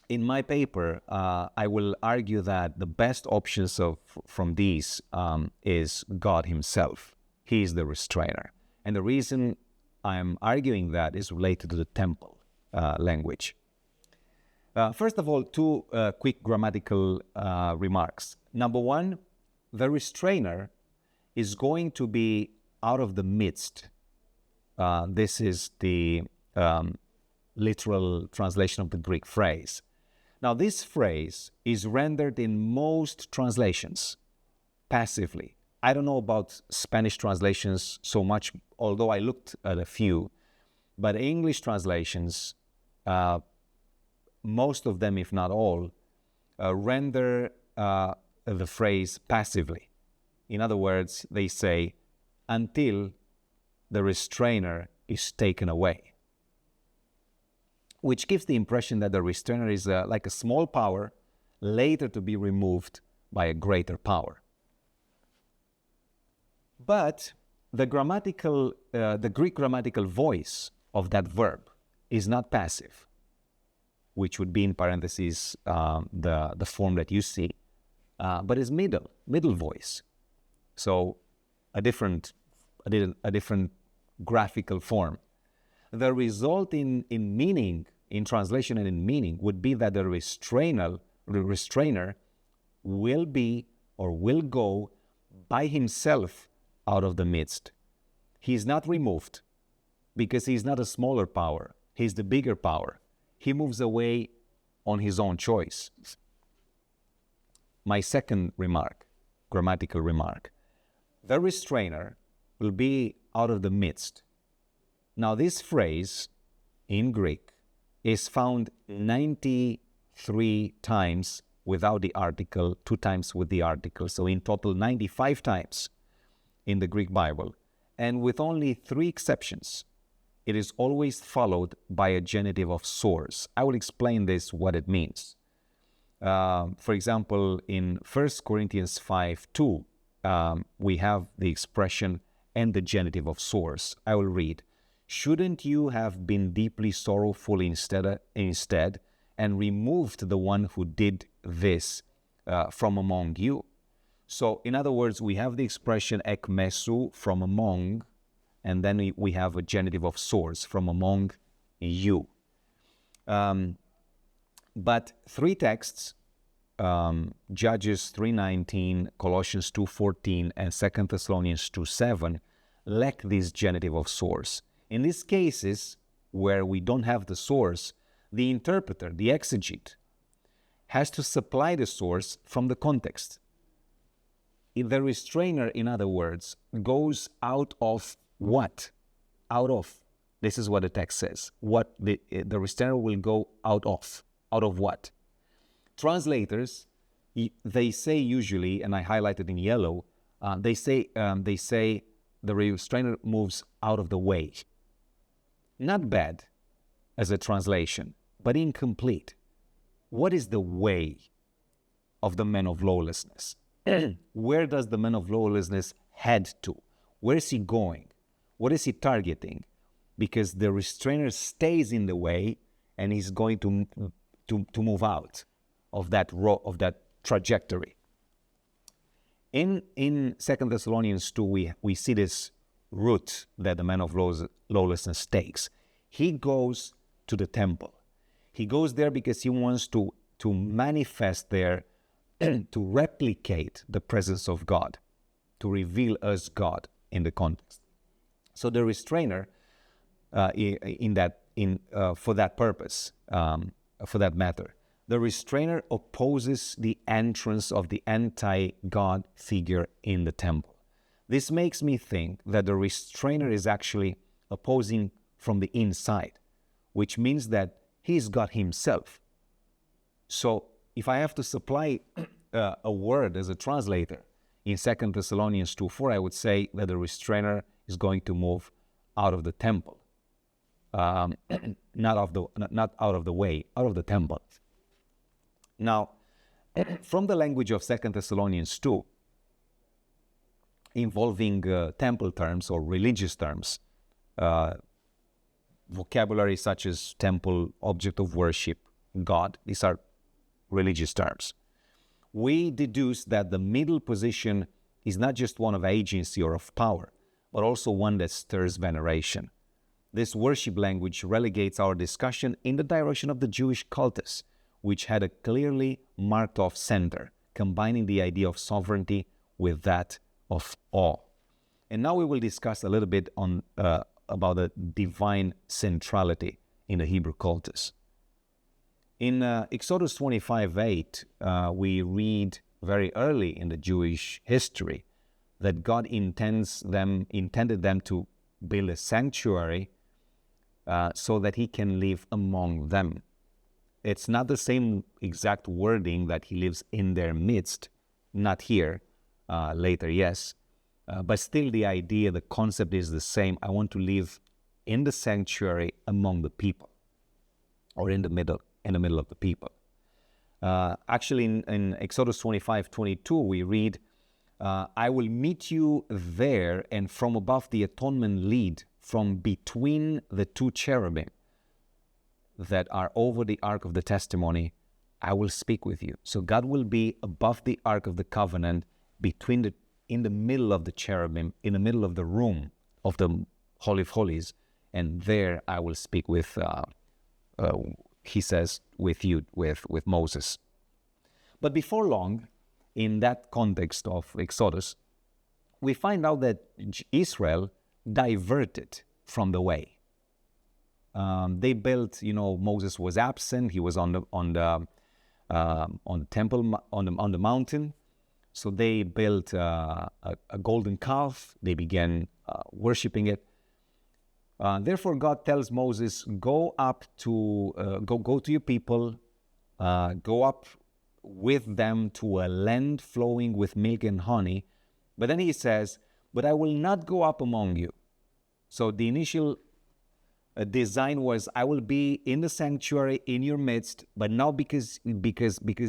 in my paper, I will argue that the best options from these is God himself. He is the restrainer. And the reason I'm arguing that is related to the temple language. First of all, two quick grammatical remarks. Number one, the restrainer is going to be out of the midst. This is the literal translation of the Greek phrase. Now, this phrase is rendered in most translations passively. I don't know about Spanish translations so much, although I looked at a few, but English translations, most of them, if not all, render the phrase passively. In other words, they say, until the restrainer is taken away, which gives the impression that the restrainer is like a small power, later to be removed by a greater power. But the Greek grammatical voice of that verb is not passive, which would be in parentheses the form that you see, but is middle voice. So a different graphical form. The result in meaning, in translation and in meaning, would be that the restrainer will be or will go by himself out of the midst. He is not removed because he is not a smaller power. He is the bigger power. He moves away on his own choice. My second remark, grammatical remark, the restrainer will be out of the midst. Now, this phrase in Greek is found 93 times without the article, 2 times with the article. So in total, 95 times in the Greek Bible. And with only 3 exceptions, it is always followed by a genitive of source. I will explain this, what it means. For example, in 1 Corinthians 5:2, we have the expression and the genitive of source. I will read, shouldn't you have been deeply sorrowful instead and removed the one who did this from among you? So, in other words, we have the expression ek mesu, from among, and then we have a genitive of source, from among you. But 3 texts, Judges 3:19, Colossians 2:14, and 2 Thessalonians 2:7, lack this genitive of source. In these cases, where we don't have the source, the interpreter, the exegete, has to supply the source from the context. The restrainer, in other words, goes out of what? Out of. This is what the text says. What the restrainer will go out of. Out of what? Translators, they say usually, and I highlighted in yellow, they say the restrainer moves out of the way. Not bad as a translation, but incomplete. What is the way of the man of lawlessness? Where does the man of lawlessness head to? Where is he going? What is he targeting? Because the restrainer stays in the way, and he's going to move out of that trajectory. In 2 Thessalonians 2, we see this route that the man of lawlessness takes. He goes to the temple. He goes there because he wants to manifest there, to replicate the presence of God, to reveal us God in the context. So the restrainer, for that purpose, for that matter, the restrainer opposes the entrance of the anti-God figure in the temple. This makes me think that the restrainer is actually opposing from the inside, which means that he's God himself. So if I have to supply a word as a translator in 2 Thessalonians 2:4, I would say that the restrainer is going to move out of the temple, not out of the way, out of the temple. Now, from the language of 2 Thessalonians 2, involving temple terms or religious terms, vocabulary such as temple, object of worship, God, these are religious terms. We deduce that the middle position is not just one of agency or of power, but also one that stirs veneration. This worship language relegates our discussion in the direction of the Jewish cultus, which had a clearly marked off center, combining the idea of sovereignty with that of awe. And now we will discuss a little bit on about the divine centrality in the Hebrew cultus. In Exodus 25:8, we read very early in the Jewish history that God intended them to build a sanctuary so that he can live among them. It's not the same exact wording that he lives in their midst, not here, later, yes. But still the idea, the concept is the same. I want to live in the sanctuary among the people, or in the middle of the people. Actually, in Exodus 25:22, we read, I will meet you there, and from above the atonement lead, from between the two cherubim that are over the ark of the testimony, I will speak with you. So God will be above the ark of the covenant, in the middle of the cherubim, in the middle of the room of the Holy of Holies, and there I will speak with, he says, with you, with Moses. But before long, in that context of Exodus, we find out that Israel diverted from the way. They built, Moses was absent. He was on the temple, on the mountain. So they built a golden calf. They began worshiping it. Therefore, God tells Moses, go up to go to your people, go up with them to a land flowing with milk and honey. But then he says, but I will not go up among you. So the initial design was, I will be in the sanctuary in your midst, but now because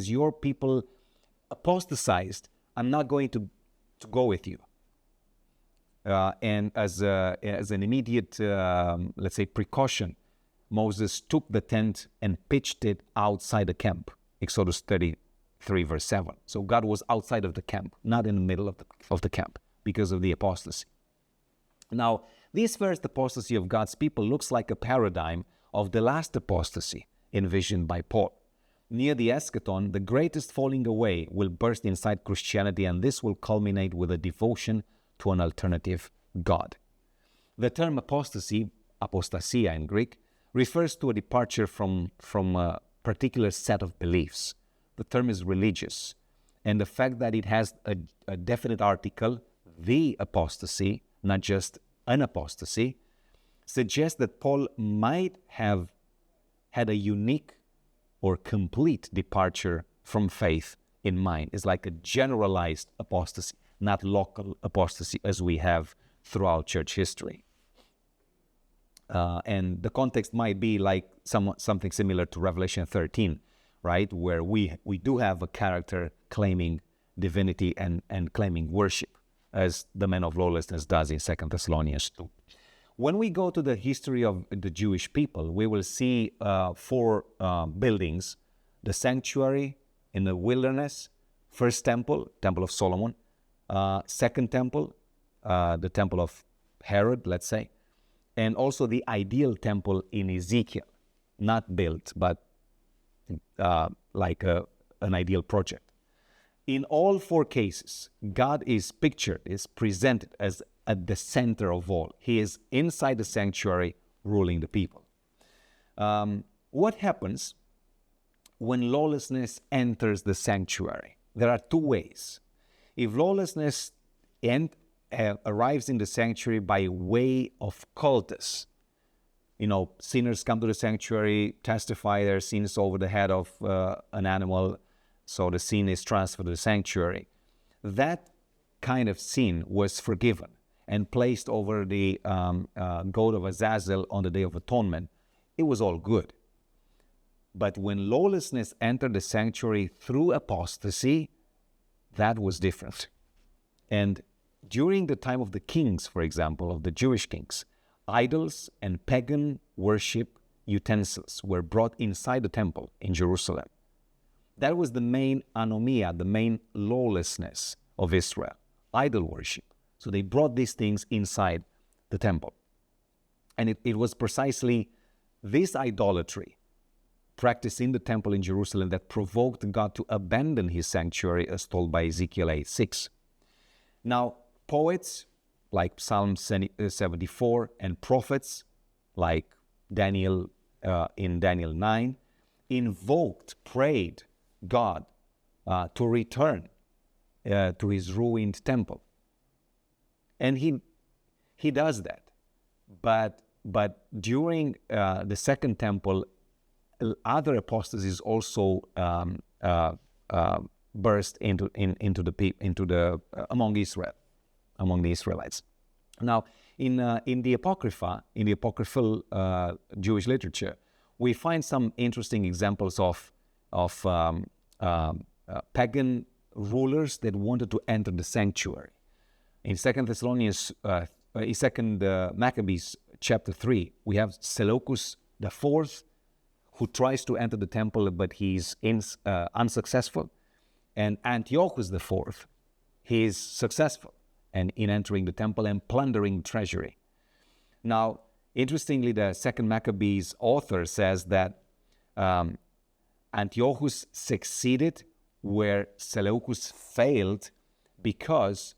your people apostatized, I'm not going to go with you. And as an immediate, let's say, precaution, Moses took the tent and pitched it outside the camp. Exodus 33, verse 7. So God was outside of the camp, not in the middle of the camp, because of the apostasy. Now, this first apostasy of God's people looks like a paradigm of the last apostasy envisioned by Paul. Near the eschaton, the greatest falling away will burst inside Christianity, and this will culminate with a devotion to an alternative God. The term apostasy, apostasia in Greek, refers to a departure from a particular set of beliefs. The term is religious, and the fact that it has a definite article, the apostasy, not just an apostasy, suggests that Paul might have had a unique or complete departure from faith in mind. It's like a generalized apostasy, not local apostasy as we have throughout church history. And the context might be like something similar to Revelation 13, right? Where we do have a character claiming divinity and claiming worship, as the man of lawlessness does in 2 Thessalonians 2. When we go to the history of the Jewish people, we will see four buildings: the sanctuary in the wilderness, first temple, Temple of Solomon, second temple, the temple of Herod, let's say, and also the ideal temple in Ezekiel, not built, but like an ideal project. In all four cases, God is pictured, is presented as at the center of all. He is inside the sanctuary ruling the people. What happens when lawlessness enters the sanctuary? There are two ways. If lawlessness arrives in the sanctuary by way of cultus, sinners come to the sanctuary, testify their sins over the head of an animal, so the sin is transferred to the sanctuary. That kind of sin was forgiven and placed over the goat of Azazel on the Day of Atonement. It was all good. But when lawlessness entered the sanctuary through apostasy, that was different. And during the time of the kings, for example, of the Jewish kings, idols and pagan worship utensils were brought inside the temple in Jerusalem. That was the main anomia, the main lawlessness of Israel, idol worship. So they brought these things inside the temple. And it was precisely this idolatry practiced in the temple in Jerusalem that provoked God to abandon his sanctuary, as told by Ezekiel 8:6. Now, poets like Psalm 74 and prophets like Daniel in Daniel 9 prayed God to return to his ruined temple. And he does that. But during the second temple, other apostasies also burst among the Israelites. Now, in the Apocrypha, in the apocryphal Jewish literature, we find some interesting examples of pagan rulers that wanted to enter the sanctuary. In 2 Thessalonians, Maccabees chapter 3, we have Seleucus IV, who tries to enter the temple, but he's unsuccessful. And Antiochus IV, he is successful in entering the temple and plundering treasury. Now, interestingly, the second Maccabees author says that Antiochus succeeded where Seleucus failed because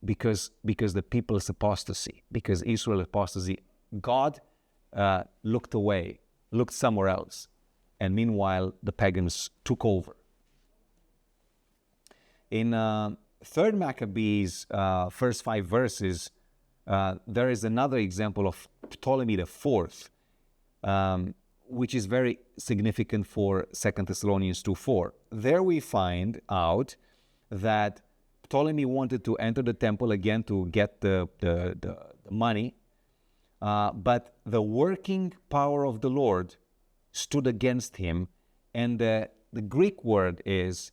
the people's apostasy, because Israel apostasy, God looked away, looked somewhere else, and meanwhile the pagans took over. In 3rd Maccabees, first 5 verses, there is another example of Ptolemy IV, which is very significant for 2 Thessalonians 2:4. There we find out that Ptolemy wanted to enter the temple again to get the money, but the working power of the Lord stood against him, and the Greek verb is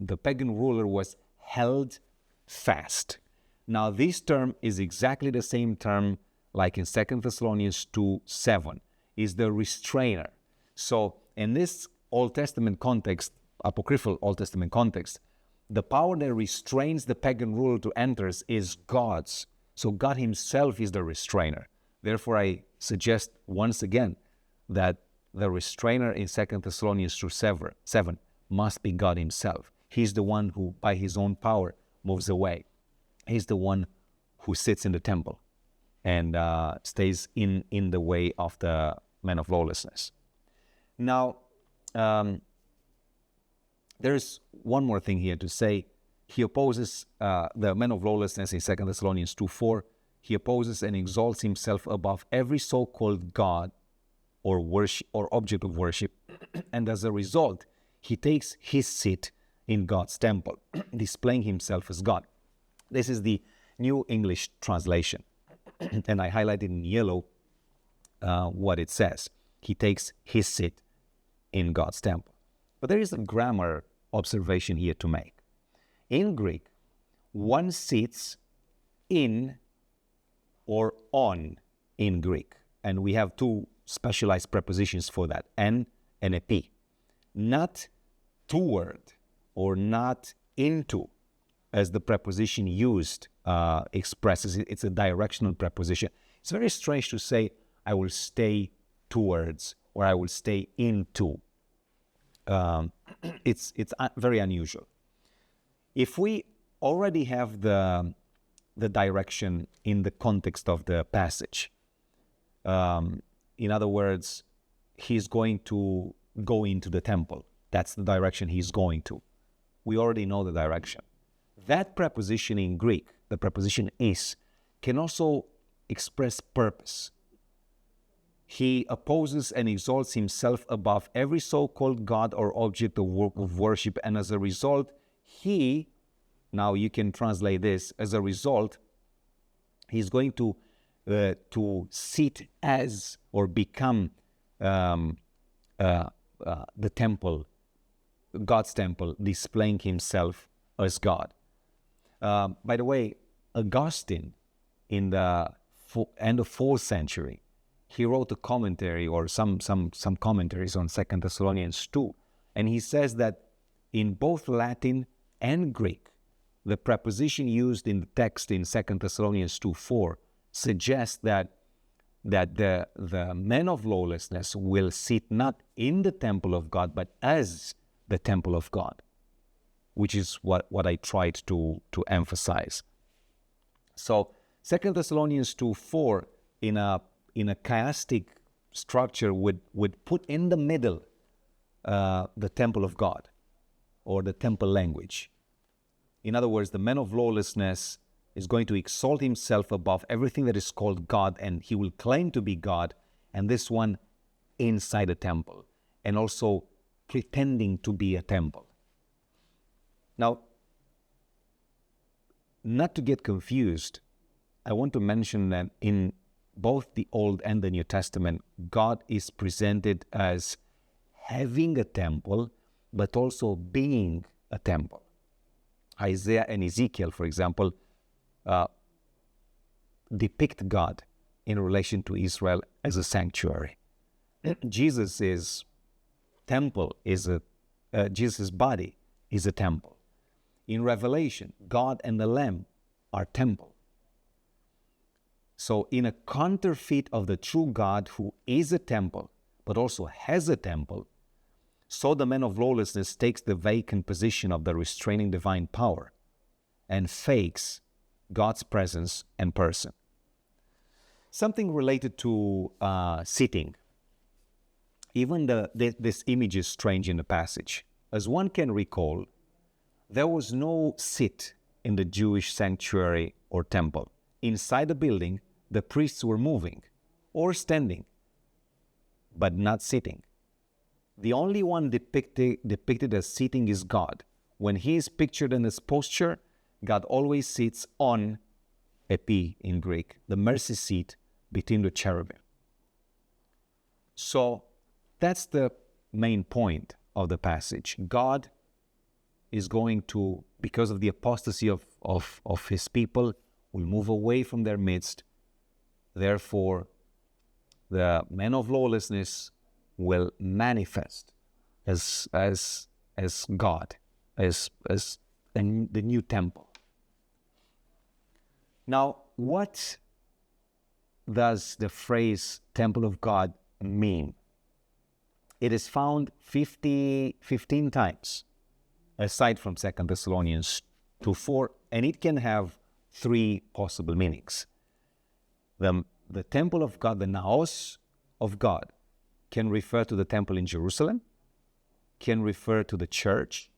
the pagan ruler was held fast. Now, this term is exactly the same term like in 2 Thessalonians 2:7, is the restrainer. So in this Old Testament context, apocryphal Old Testament context, the power that restrains the pagan ruler to enter is God's. So God himself is the restrainer. Therefore, I suggest once again that the restrainer in 2 Thessalonians 2:7 must be God himself. He's the one who, by his own power, moves away. He's the one who sits in the temple and stays in the way of the men of lawlessness. Now, there's one more thing here to say. He opposes the men of lawlessness in 2 Thessalonians 2:4. He opposes and exalts himself above every so-called God or worship or object of worship, and as a result, he takes his seat in God's temple, displaying himself as God. This is the New English translation, and I highlighted in yellow what it says. He takes his seat in God's temple. But there is a grammar observation here to make. In Greek, one sits in or on in Greek, and we have two specialized prepositions for that, en and epi. Not toward or not into. as the preposition used expresses. It's a directional preposition. It's very strange to say, I will stay towards, or I will stay into. It's very unusual. If we already have the direction in the context of the passage, in other words, he's going to go into the temple. That's the direction he's going to. We already know the direction. That preposition in Greek, the preposition is, can also express purpose. He opposes and exalts himself above every so-called God or object of worship, and as a result, he, now you can translate this, as a result, he's going to sit as or become the temple, God's temple, displaying himself as God. By the way, Augustine, in the end of 4th century, he wrote a commentary or some commentaries on 2 Thessalonians 2, and he says that in both Latin and Greek, the preposition used in the text in 2 Thessalonians 2:4 suggests that the men of lawlessness will sit not in the temple of God, but as the temple of God, which is what I tried to emphasize. So 2 Thessalonians 2:4 in a chiastic structure would put in the middle the temple of God, or the temple language. In other words, the man of lawlessness is going to exalt himself above everything that is called God, and he will claim to be God, and this one inside a temple, and also pretending to be a temple. Now, not to get confused, I want to mention that in both the Old and the New Testament, God is presented as having a temple, but also being a temple. Isaiah and Ezekiel, for example, depict God in relation to Israel as a sanctuary. Jesus' temple is Jesus' body is a temple. In Revelation, God and the Lamb are temple. So in a counterfeit of the true God, who is a temple, but also has a temple, so the man of lawlessness takes the vacant position of the restraining divine power and fakes God's presence and person. Something related to sitting. Even this image is strange in the passage. As one can recall, there was no sit in the Jewish sanctuary or temple. Inside the building, the priests were moving or standing, but not sitting. The only one depicted as sitting is God. When he is pictured in this posture, God always sits on epi in Greek, the mercy seat between the cherubim. So that's the main point of the passage. God is going to, because of the apostasy of his people, will move away from their midst. Therefore, the man of lawlessness will manifest as God, as the new temple. Now, what does the phrase temple of God mean? It is found 15 times, aside from 2 Thessalonians 2:4, and it can have three possible meanings. The temple of God, the naos of God, can refer to the temple in Jerusalem, can refer to the church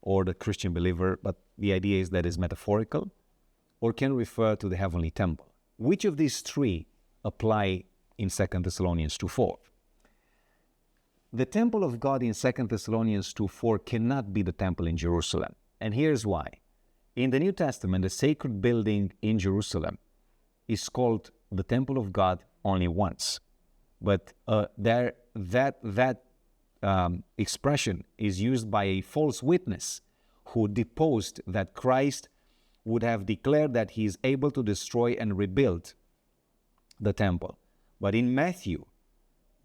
or the Christian believer, but the idea is that it's metaphorical, or can refer to the heavenly temple. Which of these three apply in 2 Thessalonians 2:4? The temple of God in 2 Thessalonians 2:4 cannot be the temple in Jerusalem, and here's why. In the New Testament, the sacred building in Jerusalem is called the temple of God only once. But that expression is used by a false witness who deposed that Christ would have declared that he is able to destroy and rebuild the temple. But in Matthew,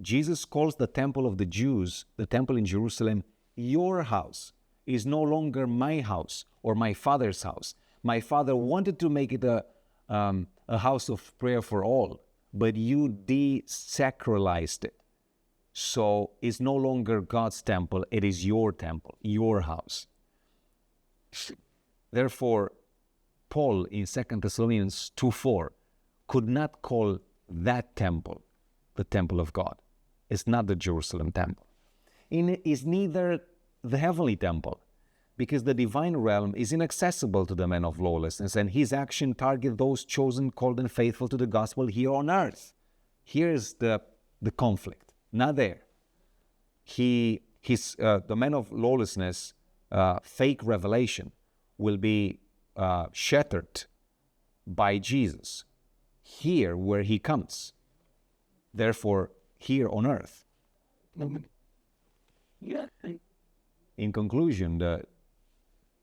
Jesus calls the temple of the Jews, the temple in Jerusalem, your house. is no longer my house or my Father's house. My Father wanted to make it a house of prayer for all, but you desacralized it. So it's no longer God's temple, it is your temple, your house. Therefore, Paul in 2 Thessalonians 2:4 could not call that temple the temple of God. It's not the Jerusalem temple. It is neither the heavenly temple, because the divine realm is inaccessible to the man of lawlessness, and his action target those chosen, called, and faithful to the gospel here on earth. Here's the conflict, not there. The man of lawlessness, fake revelation, will be shattered by Jesus here where he comes. Therefore, here on earth. In conclusion, the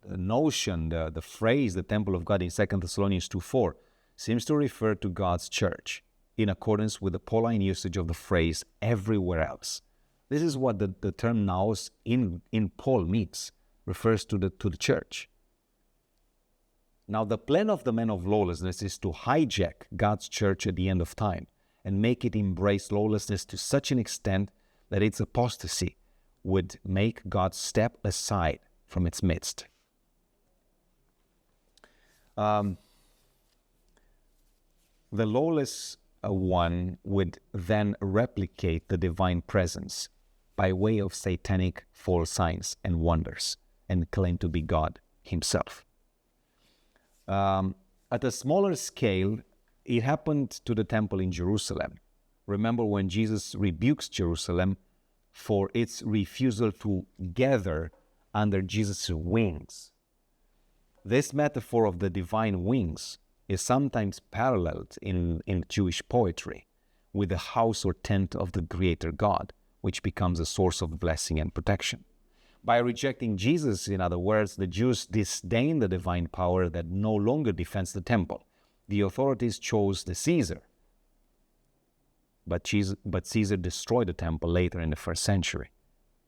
notion, the phrase, the temple of God in 2 Thessalonians 2:4 seems to refer to God's church in accordance with the Pauline usage of the phrase everywhere else. This is what the term naos in Paul means, refers to the church. Now, the plan of the man of lawlessness is to hijack God's church at the end of time and make it embrace lawlessness to such an extent that its apostasy would make God step aside from its midst. The lawless one would then replicate the divine presence by way of satanic false signs and wonders and claim to be God himself. At a smaller scale, it happened to the temple in Jerusalem. Remember when Jesus rebukes Jerusalem for its refusal to gather under Jesus' wings. This metaphor of the divine wings is sometimes paralleled in Jewish poetry with the house or tent of the Creator God, which becomes a source of blessing and protection. By rejecting Jesus, in other words, the Jews disdained the divine power that no longer defends the temple. The authorities chose the Caesar, but Caesar destroyed the temple later in the 1st century.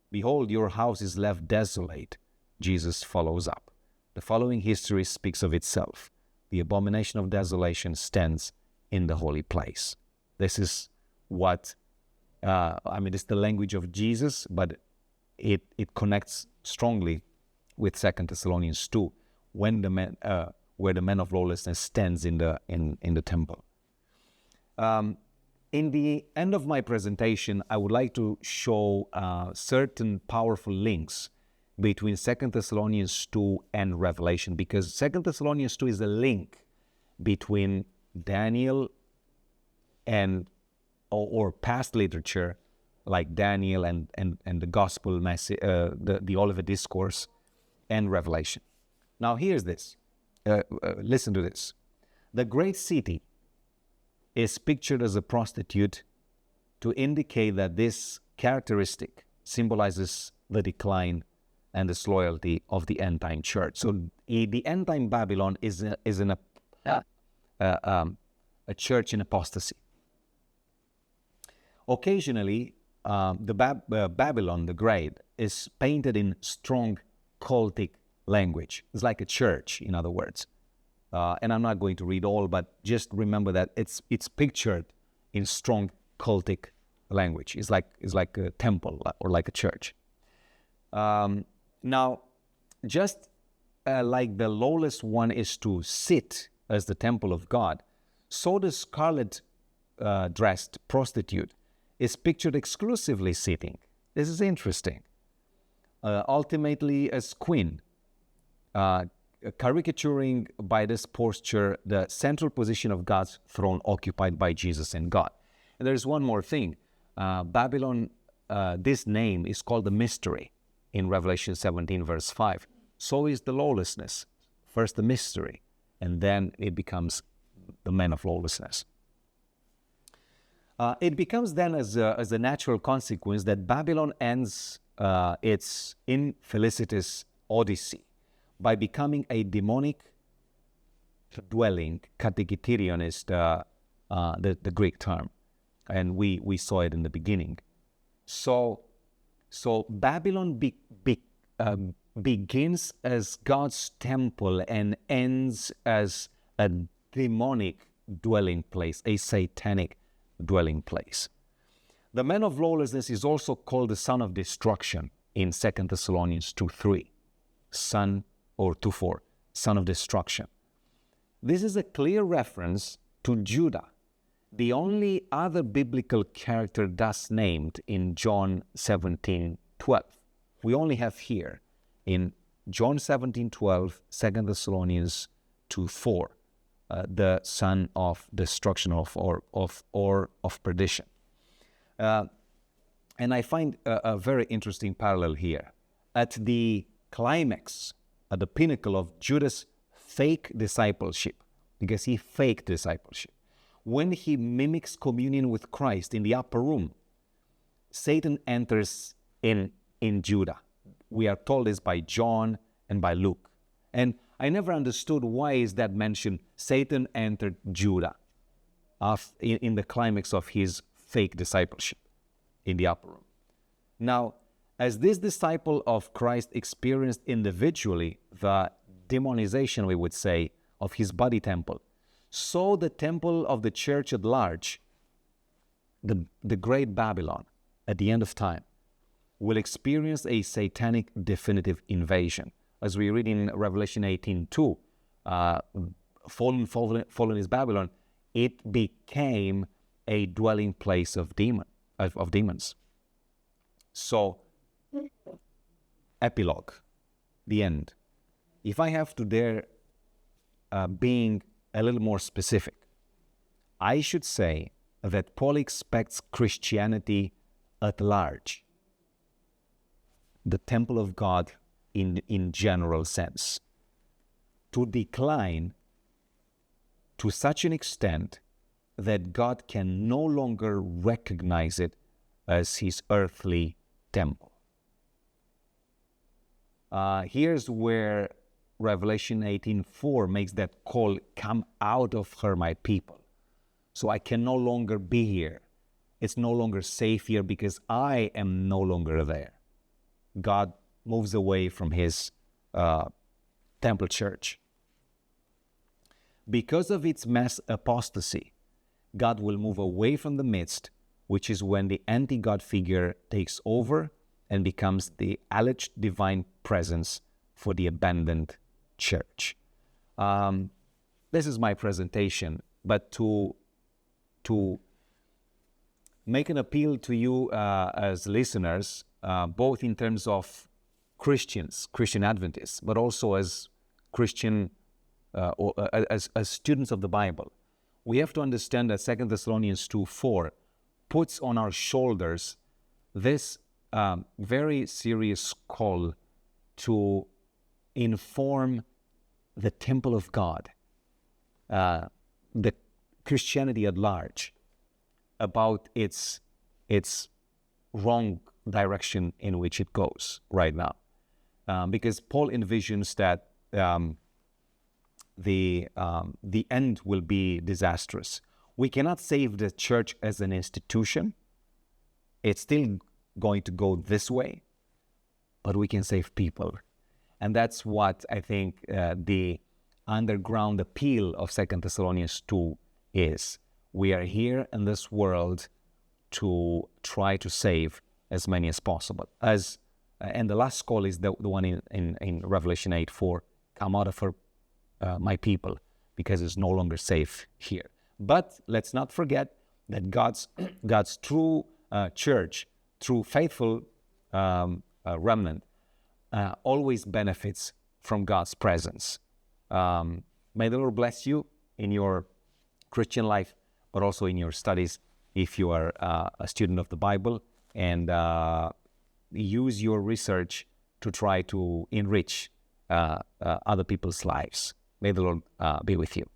Behold, your house is left desolate, Jesus follows up. The following history speaks of itself. The abomination of desolation stands in the holy place. This is what, it's the language of Jesus, but it connects strongly with 2 Thessalonians 2, when where the man of lawlessness stands in the temple. In the end of my presentation, I would like to show certain powerful links between 2 Thessalonians 2 and Revelation, because 2 Thessalonians 2 is a link between Daniel and or past literature like Daniel and the gospel message, the Olivet Discourse, and Revelation. Now here's this. Listen to this. The great city is pictured as a prostitute to indicate that this characteristic symbolizes the decline and disloyalty of the end-time church. So the end-time Babylon is a church in apostasy. Occasionally, Babylon the Great is painted in strong cultic language. It's like a church, in other words. And I'm not going to read all, but just remember that it's pictured in strong cultic language. It's like a temple or like a church. Now, just like the lawless one is to sit as the temple of God, so the scarlet dressed prostitute is pictured exclusively sitting. This is interesting. Ultimately as queen, caricaturing by this posture the central position of God's throne occupied by Jesus and God. And there's one more thing. Babylon, this name is called the mystery in Revelation 17 verse 5. So is the lawlessness. First the mystery, and then it becomes the man of lawlessness. It becomes then as a natural consequence that Babylon ends its infelicitous odyssey by becoming a demonic dwelling. Katekiterion is the Greek term, and we saw it in the beginning. So Babylon begins as God's temple and ends as a demonic dwelling place, a satanic dwelling place. The man of lawlessness is also called the son of destruction in 2 Thessalonians 2:3, son, or 2:4, son of destruction. This is a clear reference to Judah, the only other biblical character thus named in John 17:12. We only have here in John 17:12, 2 Thessalonians 2:4, the son of destruction of perdition. And I find a very interesting parallel here. At the climax, at the pinnacle of Judah's fake discipleship, because he faked discipleship, when he mimics communion with Christ in the upper room, Satan enters in Judah. We are told this by John and by Luke. And I never understood why is that mentioned, Satan entered Judah in the climax of his fake discipleship in the upper room. Now, as this disciple of Christ experienced individually the demonization, we would say, of his body temple, so the temple of the church at large, the great Babylon, at the end of time, will experience a satanic definitive invasion. As we read in Revelation 18:2, fallen is Babylon, it became a dwelling place of demons. So, epilogue, the end. If I have to dare being a little more specific, I should say that Paul expects Christianity at large, the temple of God in general sense, to decline to such an extent that God can no longer recognize it as his earthly temple. Here's where Revelation 18:4 makes that call, come out of her, my people. So I can no longer be here. It's no longer safe here because I am no longer there. God moves away from his temple church. Because of its mass apostasy, God will move away from the midst, which is when the anti-God figure takes over and becomes the alleged divine presence for the abandoned church. This is my presentation, but to make an appeal to you as listeners, both in terms of Christians, Christian Adventists, but also as Christian, or as students of the Bible, we have to understand that 2 Thessalonians 2:4 puts on our shoulders this very serious call to inform the temple of God, the Christianity at large, about its wrong direction in which it goes right now. Because Paul envisions that the end will be disastrous. We cannot save the church as an institution. It's still going to go this way, but we can save people. And that's what I think the underground appeal of 2 Thessalonians 2 is. We are here in this world to try to save as many as possible. And the last call is the one in Revelation 8:4, come out of her, my people, because it's no longer safe here. But let's not forget that God's true church, true faithful remnant, always benefits from God's presence. May the Lord bless you in your Christian life, but also in your studies if you are a student of the Bible, and use your research to try to enrich other people's lives. May the Lord be with you.